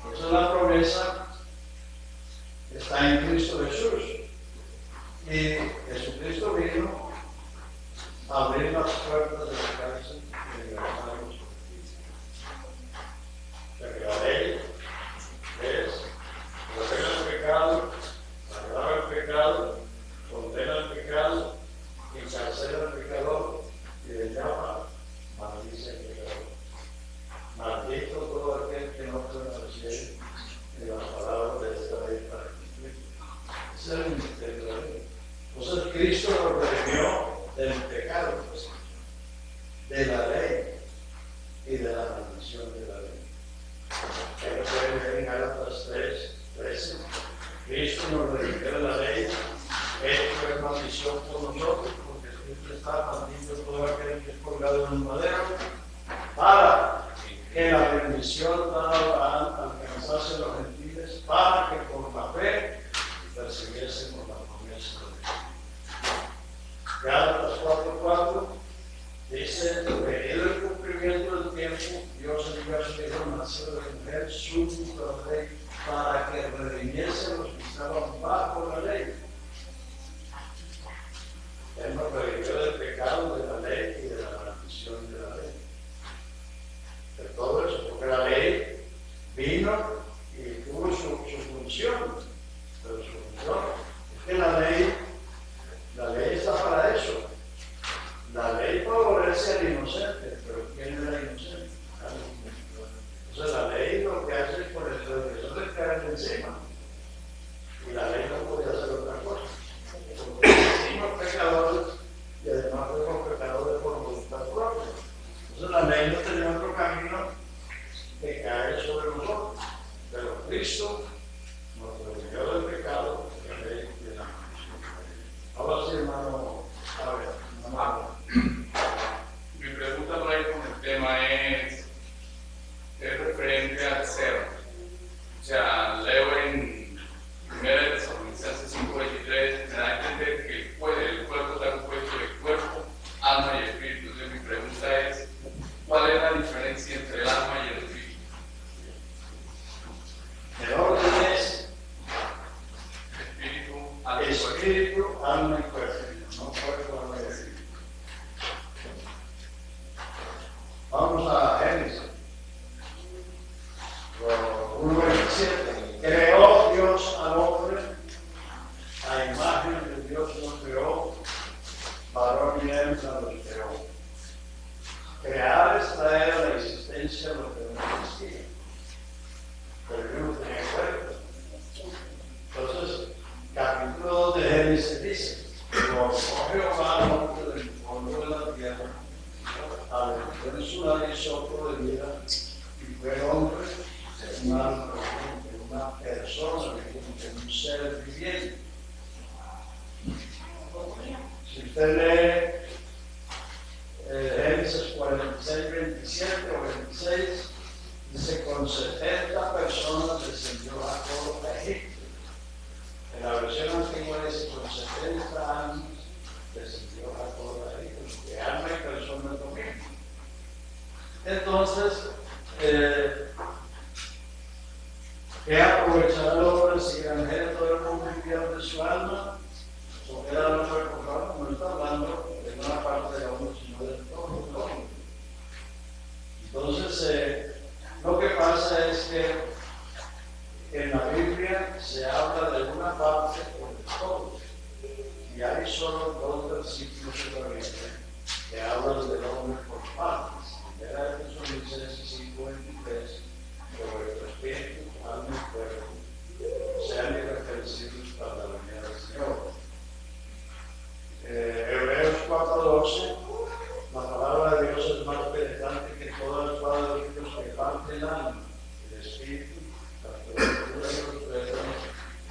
Entonces la promesa está en Cristo Jesús. Y Jesucristo vino a abrir las puertas de la cárcel y libertar a los cautivos. O sea que la ley es ordena el pecado, agrava el pecado, condena el pecado, encarcela al pecador y le llama maldice al pecador. Maldito todo aquel que no permaneciere en las palabras de esta ley para cumplir. Ese es el misterio de la ley. Entonces Cristo nos redimió del pecado, de la ley y de la maldición de la ley. Ahí pueden ver en Gálatas 3:13. Cristo nos redimió de la ley, Él fue maldición por nosotros, porque Cristo está maldito todo aquel que es colgado en un madero, para que la bendición dada a Abraham alcanzase a los gentiles, para que por la fe recibiésemos la promesa de Dios. Gálatas 4:4 dice: venido el cumplimiento del tiempo, Dios envió a su Hijo nacido de mujer, súbdito a la ley, para que redimiese a los que estaban bajo la ley. Él nos redimió del pecado, de la ley y de la maldición de la ley. De todo eso, porque la ley vino y tuvo su función, pero su función es que la ley está para eso. La ley favorece al inocente, pero ¿quién era inocente? Entonces la ley lo que hace es por el transgresor de caer encima. Y la ley no podía hacer otra cosa. Porque fuimos pecadores y además fuimos pecadores por voluntad propia. Entonces la ley no tenía otro camino que caer sobre nosotros. Pero Cristo nos redimió del pecado, de la ley y de la maldición. Ahora sí, hermano, a ver, hermano. Mi pregunta por ahí con el tema es referente al ser. O sea, leo en 1 Tesalonicenses 5:23, me da a entender que el cuerpo está compuesto de cuerpo, alma y espíritu. Entonces mi pregunta es, ¿cuál es la diferencia entre el alma y el espíritu? El orden es espíritu, alma y cuerpo, no cuerpo, alma y espíritu. Vamos a Génesis 1:27. Creó Dios al hombre, a imagen de Dios lo creó, varón y hembra los creó. Crear es traer a la existencia lo que no existía, pero yo no tenía cuerpo. Entonces, capítulo 2 de Génesis dice: formó Jehová al hombre del polvo de la tierra, aventó en su nariz soplo de vida, y fue el hombre una persona, un ser viviente. Si usted lee Génesis 46:27 o 26, Dice, con 70 personas descendió Jacob a Egipto. En la versión antigua dice, con 70 años descendió Jacob a Egipto, porque alma y persona es lo mismo. Entonces, ¿qué aprovechará el hombre si granjero todo el mundo y pierde su alma? O queda el hombre comprado, no está hablando de una parte del hombre, sino del todo el hombre. Entonces, lo que pasa es que en la Biblia se habla de una parte por el todo. Y hay solo 2 versículos en la Biblia que hablan del hombre por partes. Primera de Tesalonicenses 5:23, sobre tu espíritu, alma y cuerpo sean irreprensibles para la venida del Señor. Hebreos 4:12, la palabra de Dios es más penetrante que toda la espada de Dios que parte el alma, el espíritu, la cultura y los tuétanos,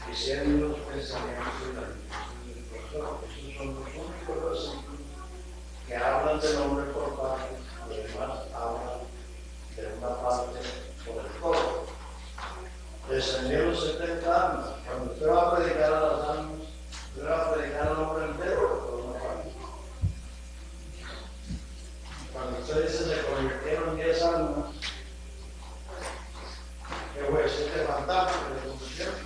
diciendo los pensamientos y las intenciones del corazón. Esos son los únicos versículos que hablan del hombre por partes, los demás hablan de una parte por el todo. Descendieron 70 años. Cuando usted va a predicar a las almas, usted va a predicar al hombre entero por una parte. Cuando usted dice se convirtieron 10 almas, ¿qué voy a decir? ¿Este fantasma que se convirtieron?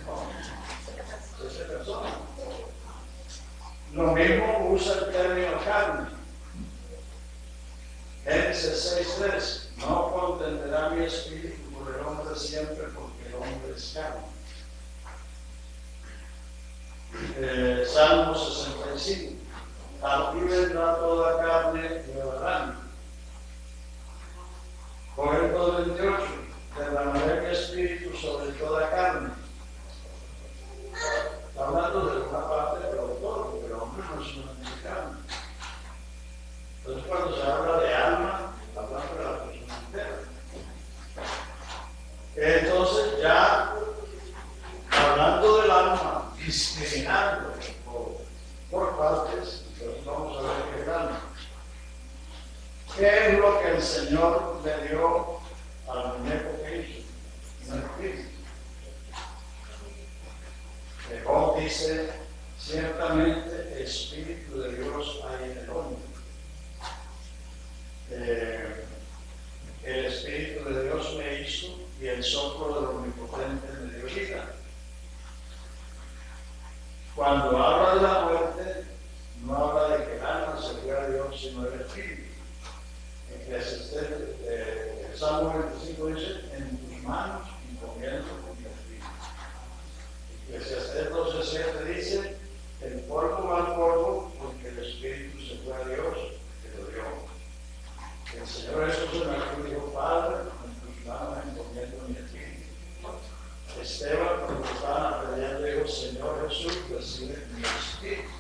No, 7 personas. Lo mismo usa el término carne. Génesis 6:3, no contenderá mi espíritu por el hombre siempre, porque el hombre es carne. Salmo 65, a ti vendrá toda carne y beberán. Correcto 28, derramaré mi espíritu sobre toda carne. Está hablando de una parte, pero de todo, porque el hombre no es una carne. Entonces, cuando se habla de alma, habla de la persona entera. Entonces, ya hablando del alma, discriminando por partes, entonces vamos a ver qué es el alma. ¿Qué es lo que el Señor le dio al muñeco que hizo? Un espíritu. Job dice, ciertamente espíritu de Dios hay en el hombre. El espíritu de Dios me hizo y el soplo del omnipotente me dio vida. Cuando habla de la muerte, no habla de que el alma se fue a Dios, sino el espíritu. El Salmo 25 dice, en tus manos encomiendo mi espíritu. Eclesiastés 12:7 dice, el polvo va al polvo porque el espíritu se fue a Dios que lo dio. El Señor Jesús en aquel dijo, Padre, en tus manos encomiendo mi espíritu. Esteban, cuando estaban aprendiendo, dijo, Señor Jesús, recibe mi espíritu.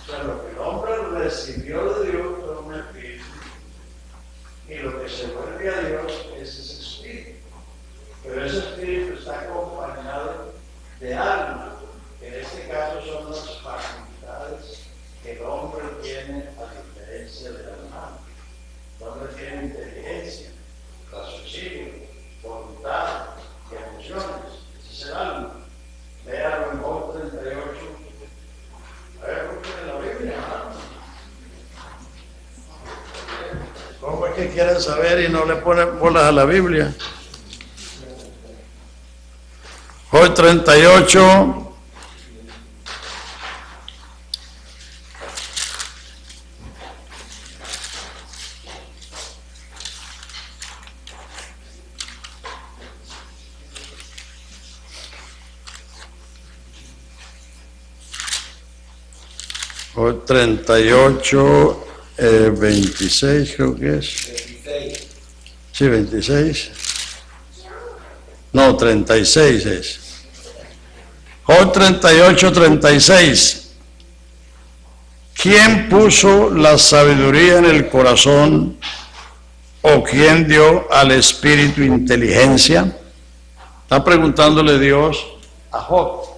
O sea, lo que el hombre recibió de Dios fue un espíritu. Y lo que se vuelve a Dios es ese espíritu. Pero ese espíritu está acompañado de alma, que en este caso son las facultades que el hombre tiene a diferencia del alma. El hombre tiene inteligencia, raciocinio, voluntad y emociones. Ese es el alma. Léalo en Job 38. A ver, busquen en la Biblia, ¿no? ¿Cómo es que quieren saber y no le ponen bolas a la Biblia? Job 38. Job 38, 26 creo que es. 26. Sí, 26. No, 36 es. Job 38, 36. ¿Quién puso la sabiduría en el corazón o quién dio al espíritu inteligencia? Está preguntándole Dios a Job.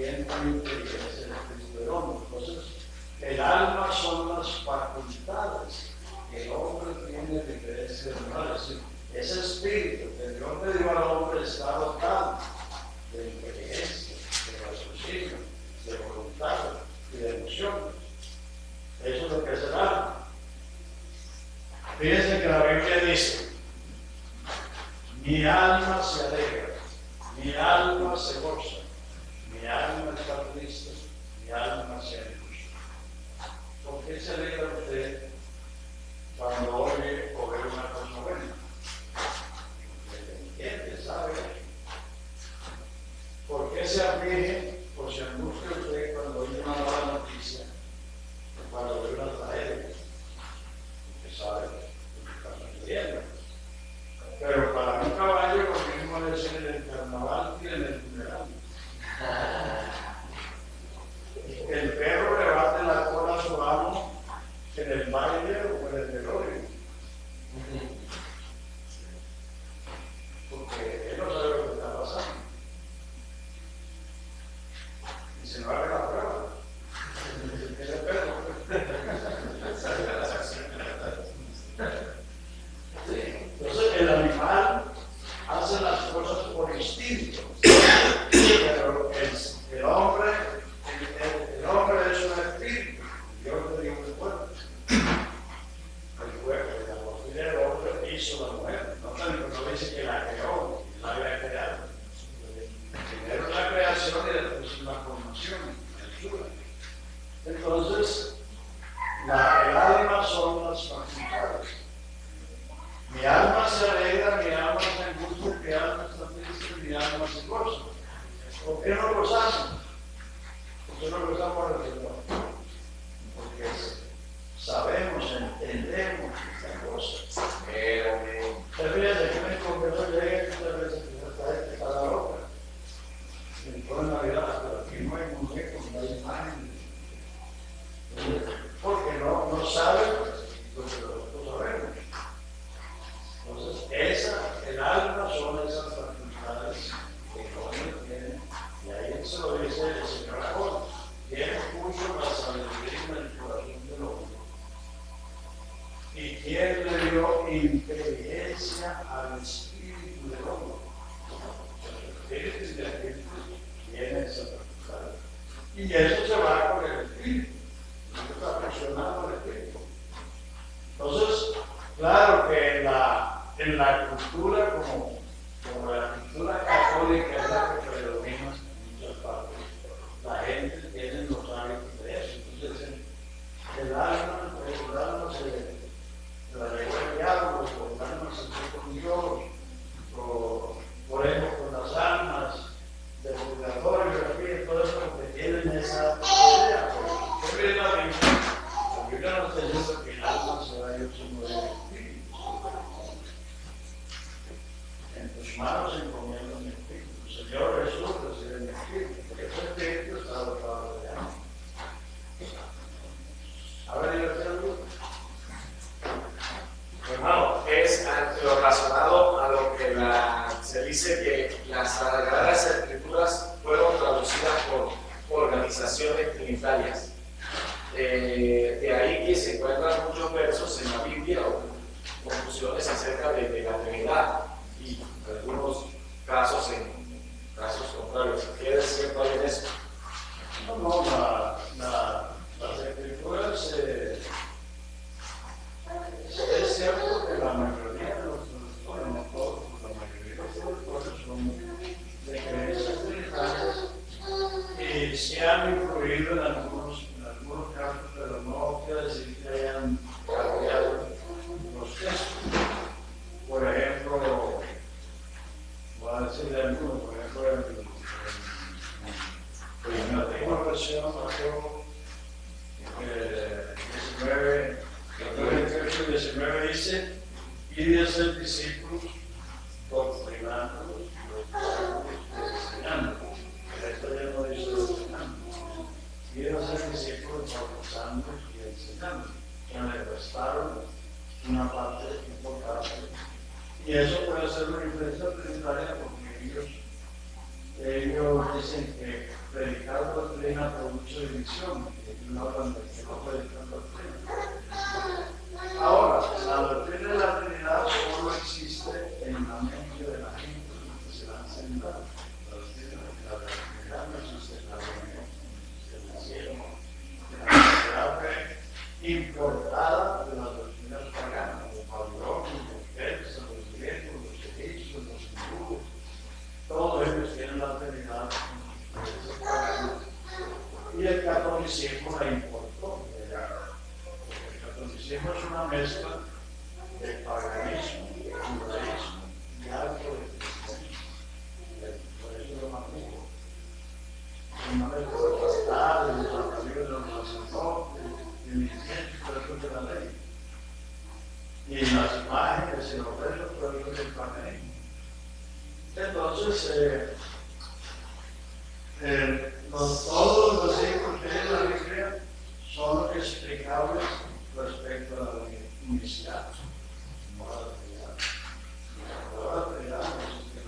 tiene una inteligencia el espíritu del hombre. Entonces, el alma son las facultades que el hombre tiene de inteligencia animal. Es decir, ese espíritu que Dios le dio al hombre está dotado de inteligencia, de raciocinio, de voluntad y de emociones. Eso es lo que es el alma. Fíjense que la Biblia dice: mi alma se alegra, mi alma se goza, mi alma está triste, mi alma se angustia. ¿Por qué se alegra usted cuando oye o ve una cosa buena? Porque entiende, sabe. ¿Por qué se aflige o se angustia usted cuando oye una mala noticia o cuando ve una tragedia? Porque sabe lo que está sucediendo. Pero para un caballo lo mismo es en el carnaval que en el funeral. El perro le bate la cola a su amo en el baile o en el velorio. Porque él no sabe lo que está pasando. Y se va a ver la prueba. Es el perro. Entonces el animal hace las cosas por instinto, pero el hombre es un espíritu. Dios le dio un cuerpo. El cuerpo, la morfina del hombre hizo la mujer. No dice que la creó, la había creado. Primero la creación y después la formación. Entonces, el alma son las facultades. Mi alma se alegra, mi alma se angustia, mi alma está triste, mi alma se goza. ¿Por qué no gozamos? ¿Por qué no gozamos al Señor? Porque sabemos, entendemos esta cosa. Usted fíjese que en el Congreso llega muchas veces que esta gente está la loca. En toda Navidad, pero aquí no hay muñecos, no hay imagen. Porque no saben lo que nosotros sabemos. Entonces, el alma son esas facultades que el hombre tiene, y ahí se lo dice el Señor Agón: tiene mucho la sabiduría en el corazón del hombre. ¿Y quién le dio inteligencia al espíritu del hombre? El espíritu del espíritu tiene esa facultad. Y eso se va con el espíritu. Eso está funcionando el espíritu. Entonces, claro que en la cultura, como la cultura católica es la que predomina en muchas partes, la gente tiene los hábitos de eso. Entonces, el alma se la llevó el diablo, o el alma se fue con Dios, o por ejemplo con las almas del purgatorio, todo eso, porque tienen esa idea. Porque viene la Biblia nos dice que el alma se va a ir sin morir. En tus manos encomiendo mi espíritu. Señor Jesús, recibe mi espíritu, porque ese espíritu está dotado de alma. A ver, dígame. Hermano, es lo relacionado a lo que se dice que las Sagradas Escrituras fueron traducidas por organizaciones trinitarias. De ahí que se encuentran muchos versos en la Biblia o conclusiones acerca de la Trinidad, y en algunos casos casos contrarios. ¿Qué es cierto en eso? No, las Escrituras es cierto que la mayoría de los traductores, no todos, la mayoría de los traductores son de creencias trinitarias y se han influido en algunos casos, pero no quiere decir que hayan cambiado los textos. Por ejemplo, voy a decirle algunos, por ejemplo, en la antigua versión, Mateo 19 dice: y de ser discípulos, doctrinándolos, enseñándolos. Esto ya no dice doctrinándolos. Y de ser discípulos, bautizándolos y enseñándolos. Que le restaron una parte importante. Y eso puede ser una influencia trinitaria, porque ellos dicen que predicar doctrina produce división, y no hablan de que no predican doctrina. Ahora, la doctrina de la Trinidad solo existe en la mente de la gente que se la han sentado. La doctrina de la Trinidad no existe en la mente del cielo. La Trinidad fue importada de las doctrinas paganas, los babilonios, los persas, los griegos, los egipcios, los hindúes. Todos ellos tienen la Trinidad pagana. Y el catolicismo la importó. El catolicismo es una mezcla de paganismo, judaísmo y algo de cristianismo. Por eso lo magnífico. Una mezcla de pastales, de los amigos de los sacerdotes, de los institutos de la ley. Y las imágenes y los rezos provienen del paganismo. Entonces, todos los versículos que hay en la Biblia son explicables respecto a la unicidad, no a la Trinidad. La Trinidad no existe.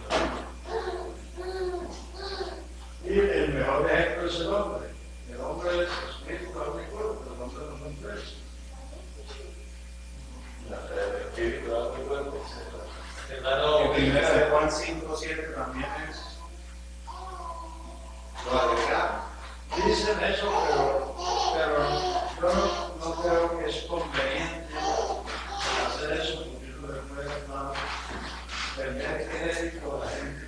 Y el mejor ejemplo es el hombre. El hombre es espíritu, alma y cuerpo, pero el hombre no son tres. El espíritu, alma y cuerpo. Hermano, En primera de Juan 5:7 también es lo agregado. Dicen eso, pero yo no creo que es conveniente hacer eso, porque eso le puede perder crédito a la gente.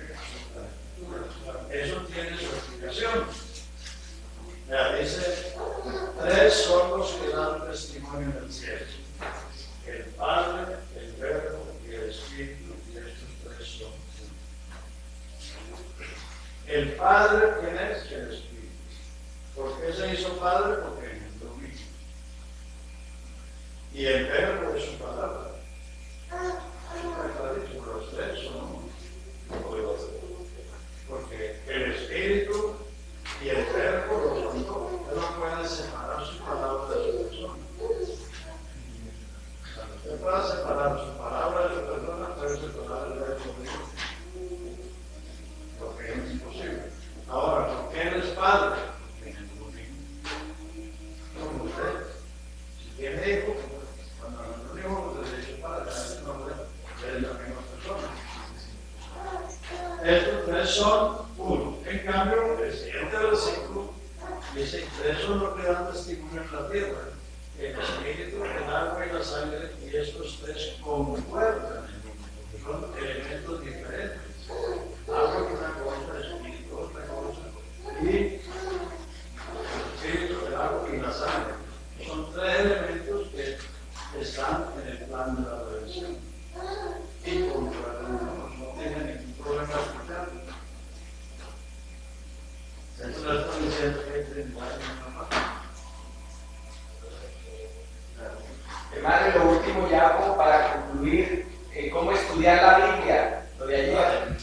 Eso tiene su explicación. Ya dice, tres son los que dan testimonio en el cielo: el Padre, el Verbo y el Espíritu, y estos tres son uno. El Padre, ¿quién es? El Espíritu. ¿Por qué se hizo Padre? Porque engendró un hijo. Y el Verbo es su palabra. Los tres son uno. Porque el Espíritu y el Verbo lo son dos. Usted no puede separar su palabra de su persona. Cuando usted pueda separar su palabra de su persona, puede separar el Verbo de Dios. Porque es imposible. Ahora, ¿por qué Él es Padre? Porque engendró un hijo. Como usted. Si tiene hijo, cuando engendró un hijo, usted le dice Padre, es la misma persona. Estos tres son uno. En cambio, el siguiente versículo dice: tres son los que dan testimonio en la tierra: el espíritu, el agua y la sangre, y estos tres concuerdan. Son elementos diferentes. Agua es una cosa, espíritu otra cosa, y el espíritu, el agua y la sangre. Son tres elementos que están en el plan de la redención. Y concuerdan, no tienen ningún problema escucharlo. Eso no está diciendo que hay Trinidad en una parte. Hermano, y lo último ya como para concluir, cómo estudiar la Biblia, lo de ayer.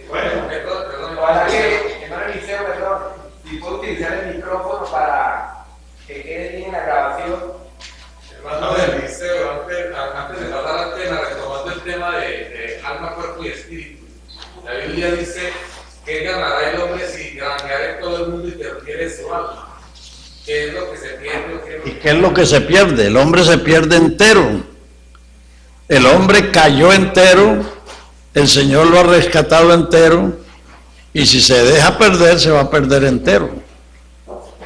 bueno, perdón. Para que, hermano Eliseo, perdón, si puedo utilizar el micrófono para que quede bien en la grabación. Hermano del liceo, antes de pasar al tema, retomando el tema de alma, cuerpo y espíritu. La Biblia dice que ganará el hombre si granjeare todo el mundo y perdiere su alma. ¿Qué es lo que se pierde? ¿Y qué es lo que se pierde? El hombre se pierde entero. El hombre cayó entero, el Señor lo ha rescatado entero, y si se deja perder, se va a perder entero.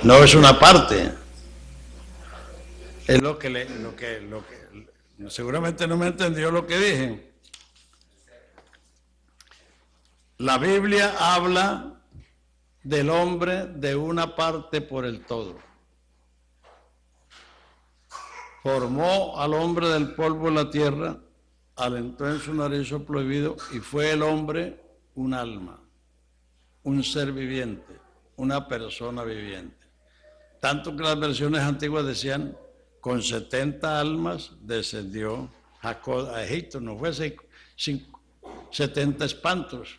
No es una parte. Es lo que seguramente no me entendió lo que dije. La Biblia habla del hombre de una parte por el todo. Formó al hombre del polvo de la tierra, alentó en su nariz soplo de vida, y fue el hombre un alma, un ser viviente, una persona viviente. Tanto que las versiones antiguas decían: con 70 almas descendió Jacob a Egipto. No fue 70 espantos,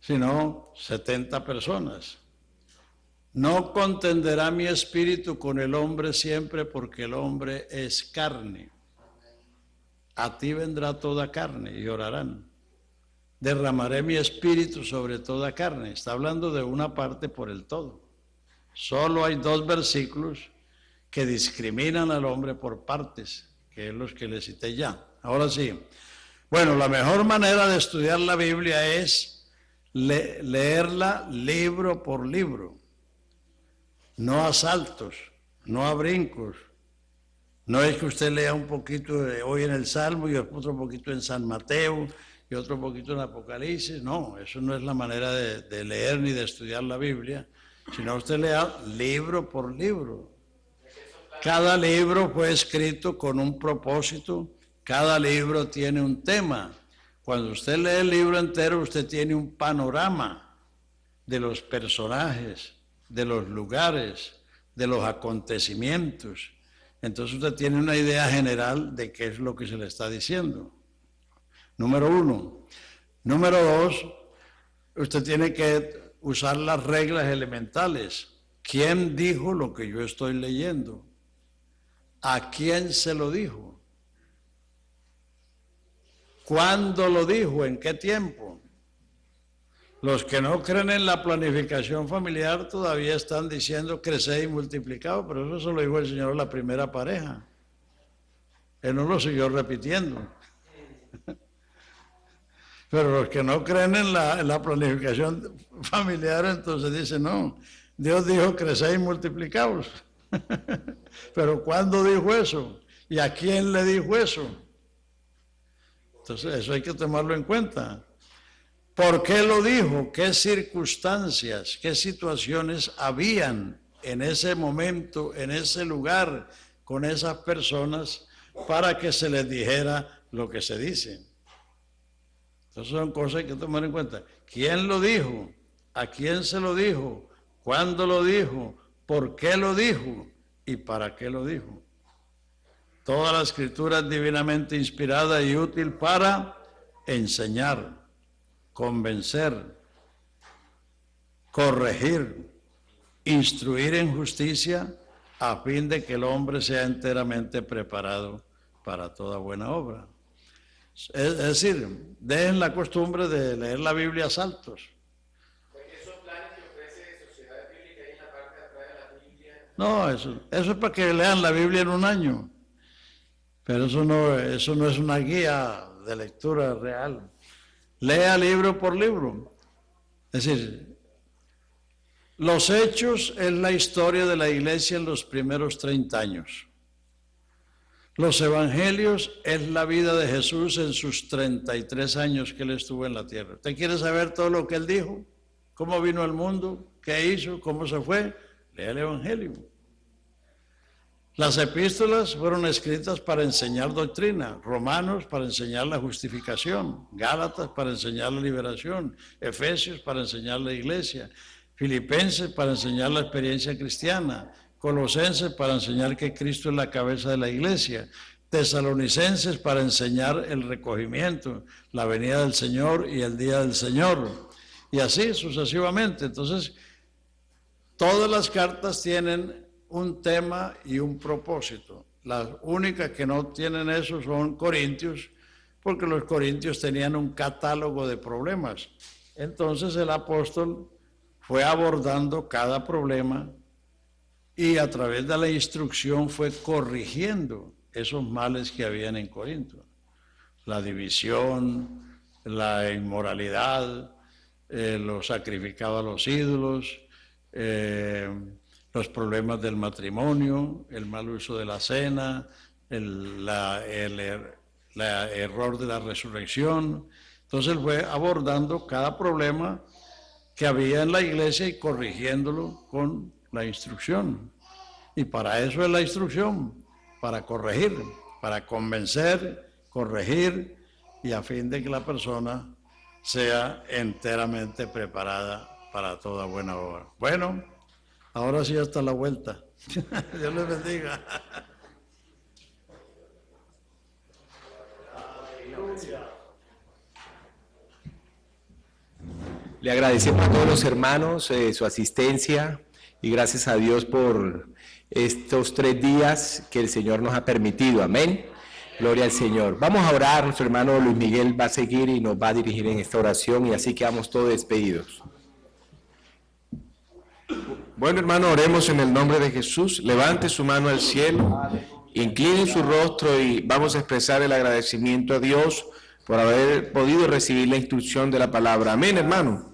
sino 70 personas. No contenderá mi espíritu con el hombre siempre, porque el hombre es carne. A ti vendrá toda carne y orarán. derramaré mi espíritu sobre toda carne. Está hablando de una parte por el todo. Solo hay 2 versículos que discriminan al hombre por partes, que es los que le cité ya. Ahora sí. Bueno, la mejor manera de estudiar la Biblia es leerla libro por libro. No a saltos, no a brincos. No es que usted lea un poquito hoy en el Salmo y otro poquito en San Mateo y otro poquito en Apocalipsis. No, eso no es la manera de leer ni de estudiar la Biblia, sino usted lea libro por libro. Cada libro fue escrito con un propósito, cada libro tiene un tema. Cuando usted lee el libro entero, usted tiene un panorama de los personajes, de los lugares, de los acontecimientos. Entonces usted tiene una idea general de qué es lo que se le está diciendo. Número 1. Número 2, usted tiene que usar las reglas elementales. ¿Quién dijo lo que yo estoy leyendo? ¿A quién se lo dijo? ¿Cuándo lo dijo? ¿En qué tiempo? Los que no creen en la planificación familiar todavía están diciendo crecer y multiplicados, pero eso se lo dijo el Señor a la primera pareja. Él no lo siguió repitiendo. Pero los que no creen en la planificación familiar, entonces dicen, no, Dios dijo crecer y multiplicados. Pero ¿cuándo dijo eso? ¿Y a quién le dijo eso? Entonces eso hay que tomarlo en cuenta. ¿Por qué lo dijo? ¿Qué circunstancias, qué situaciones habían en ese momento, en ese lugar, con esas personas, para que se les dijera lo que se dice? Entonces son cosas que hay que tomar en cuenta. ¿Quién lo dijo? ¿A quién se lo dijo? ¿Cuándo lo dijo? ¿Por qué lo dijo? ¿Y para qué lo dijo? Toda la escritura es divinamente inspirada y útil para enseñar, convencer, corregir, instruir en justicia, a fin de que el hombre sea enteramente preparado para toda buena obra. Es decir, dejen la costumbre de leer la Biblia a saltos. Esos planes que ofrece Sociedad Bíblica ahí en la parte de atrás de la Biblia. No, eso es para que lean la Biblia en un año. Pero eso no es una guía de lectura real. Lea libro por libro. Es decir, los hechos es la historia de la iglesia en los primeros 30 años. Los evangelios es la vida de Jesús en sus 33 años que él estuvo en la tierra. ¿Usted quiere saber todo lo que él dijo? ¿Cómo vino al mundo? ¿Qué hizo? ¿Cómo se fue? Lea el evangelio. Las epístolas fueron escritas para enseñar doctrina, Romanos para enseñar la justificación, Gálatas para enseñar la liberación, Efesios para enseñar la iglesia, Filipenses para enseñar la experiencia cristiana, Colosenses para enseñar que Cristo es la cabeza de la iglesia, Tesalonicenses para enseñar el recogimiento, la venida del Señor y el día del Señor, y así sucesivamente. Entonces, todas las cartas tienen un tema y un propósito. Las únicas que no tienen eso son Corintios, porque los corintios tenían un catálogo de problemas. Entonces el apóstol fue abordando cada problema y a través de la instrucción fue corrigiendo esos males que habían en Corinto. La división, la inmoralidad, los sacrificados a los ídolos, los problemas del matrimonio, el mal uso de la cena, el error de la resurrección. Entonces él fue abordando cada problema que había en la iglesia y corrigiéndolo con la instrucción. Y para eso es la instrucción, para corregir, para convencer, corregir, y a fin de que la persona sea enteramente preparada para toda buena obra. Bueno, ahora sí hasta la vuelta. Dios les bendiga. Le agradecemos a todos los hermanos su asistencia y gracias a Dios por estos 3 días que el Señor nos ha permitido. Amén. Gloria al Señor. Vamos a orar. Nuestro hermano Luis Miguel va a seguir y nos va a dirigir en esta oración, y así quedamos todos despedidos. Bueno, hermano, oremos en el nombre de Jesús. Levante su mano al cielo, incline su rostro y vamos a expresar el agradecimiento a Dios por haber podido recibir la instrucción de la palabra. Amén, hermano.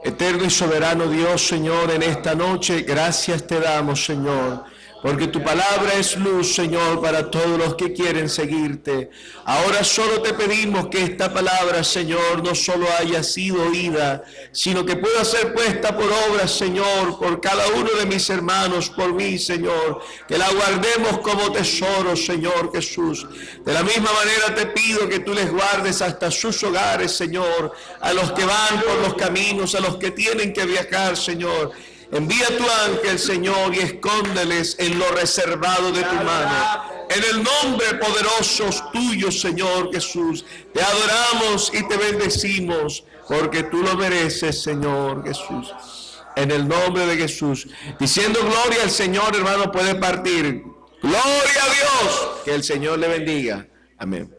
Eterno y soberano Dios, Señor, en esta noche gracias te damos, Señor, porque tu palabra es luz, Señor, para todos los que quieren seguirte. Ahora solo te pedimos que esta palabra, Señor, no solo haya sido oída, sino que pueda ser puesta por obra, Señor, por cada uno de mis hermanos, por mí, Señor, que la guardemos como tesoro, Señor Jesús. De la misma manera te pido que tú les guardes hasta sus hogares, Señor, a los que van por los caminos, a los que tienen que viajar, Señor. Envía tu ángel, Señor, y escóndeles en lo reservado de tu mano. En el nombre poderoso tuyo, Señor Jesús, te adoramos y te bendecimos, porque tú lo mereces, Señor Jesús. En el nombre de Jesús. Diciendo gloria al Señor, hermano, puede partir. Gloria a Dios. Que el Señor le bendiga. Amén.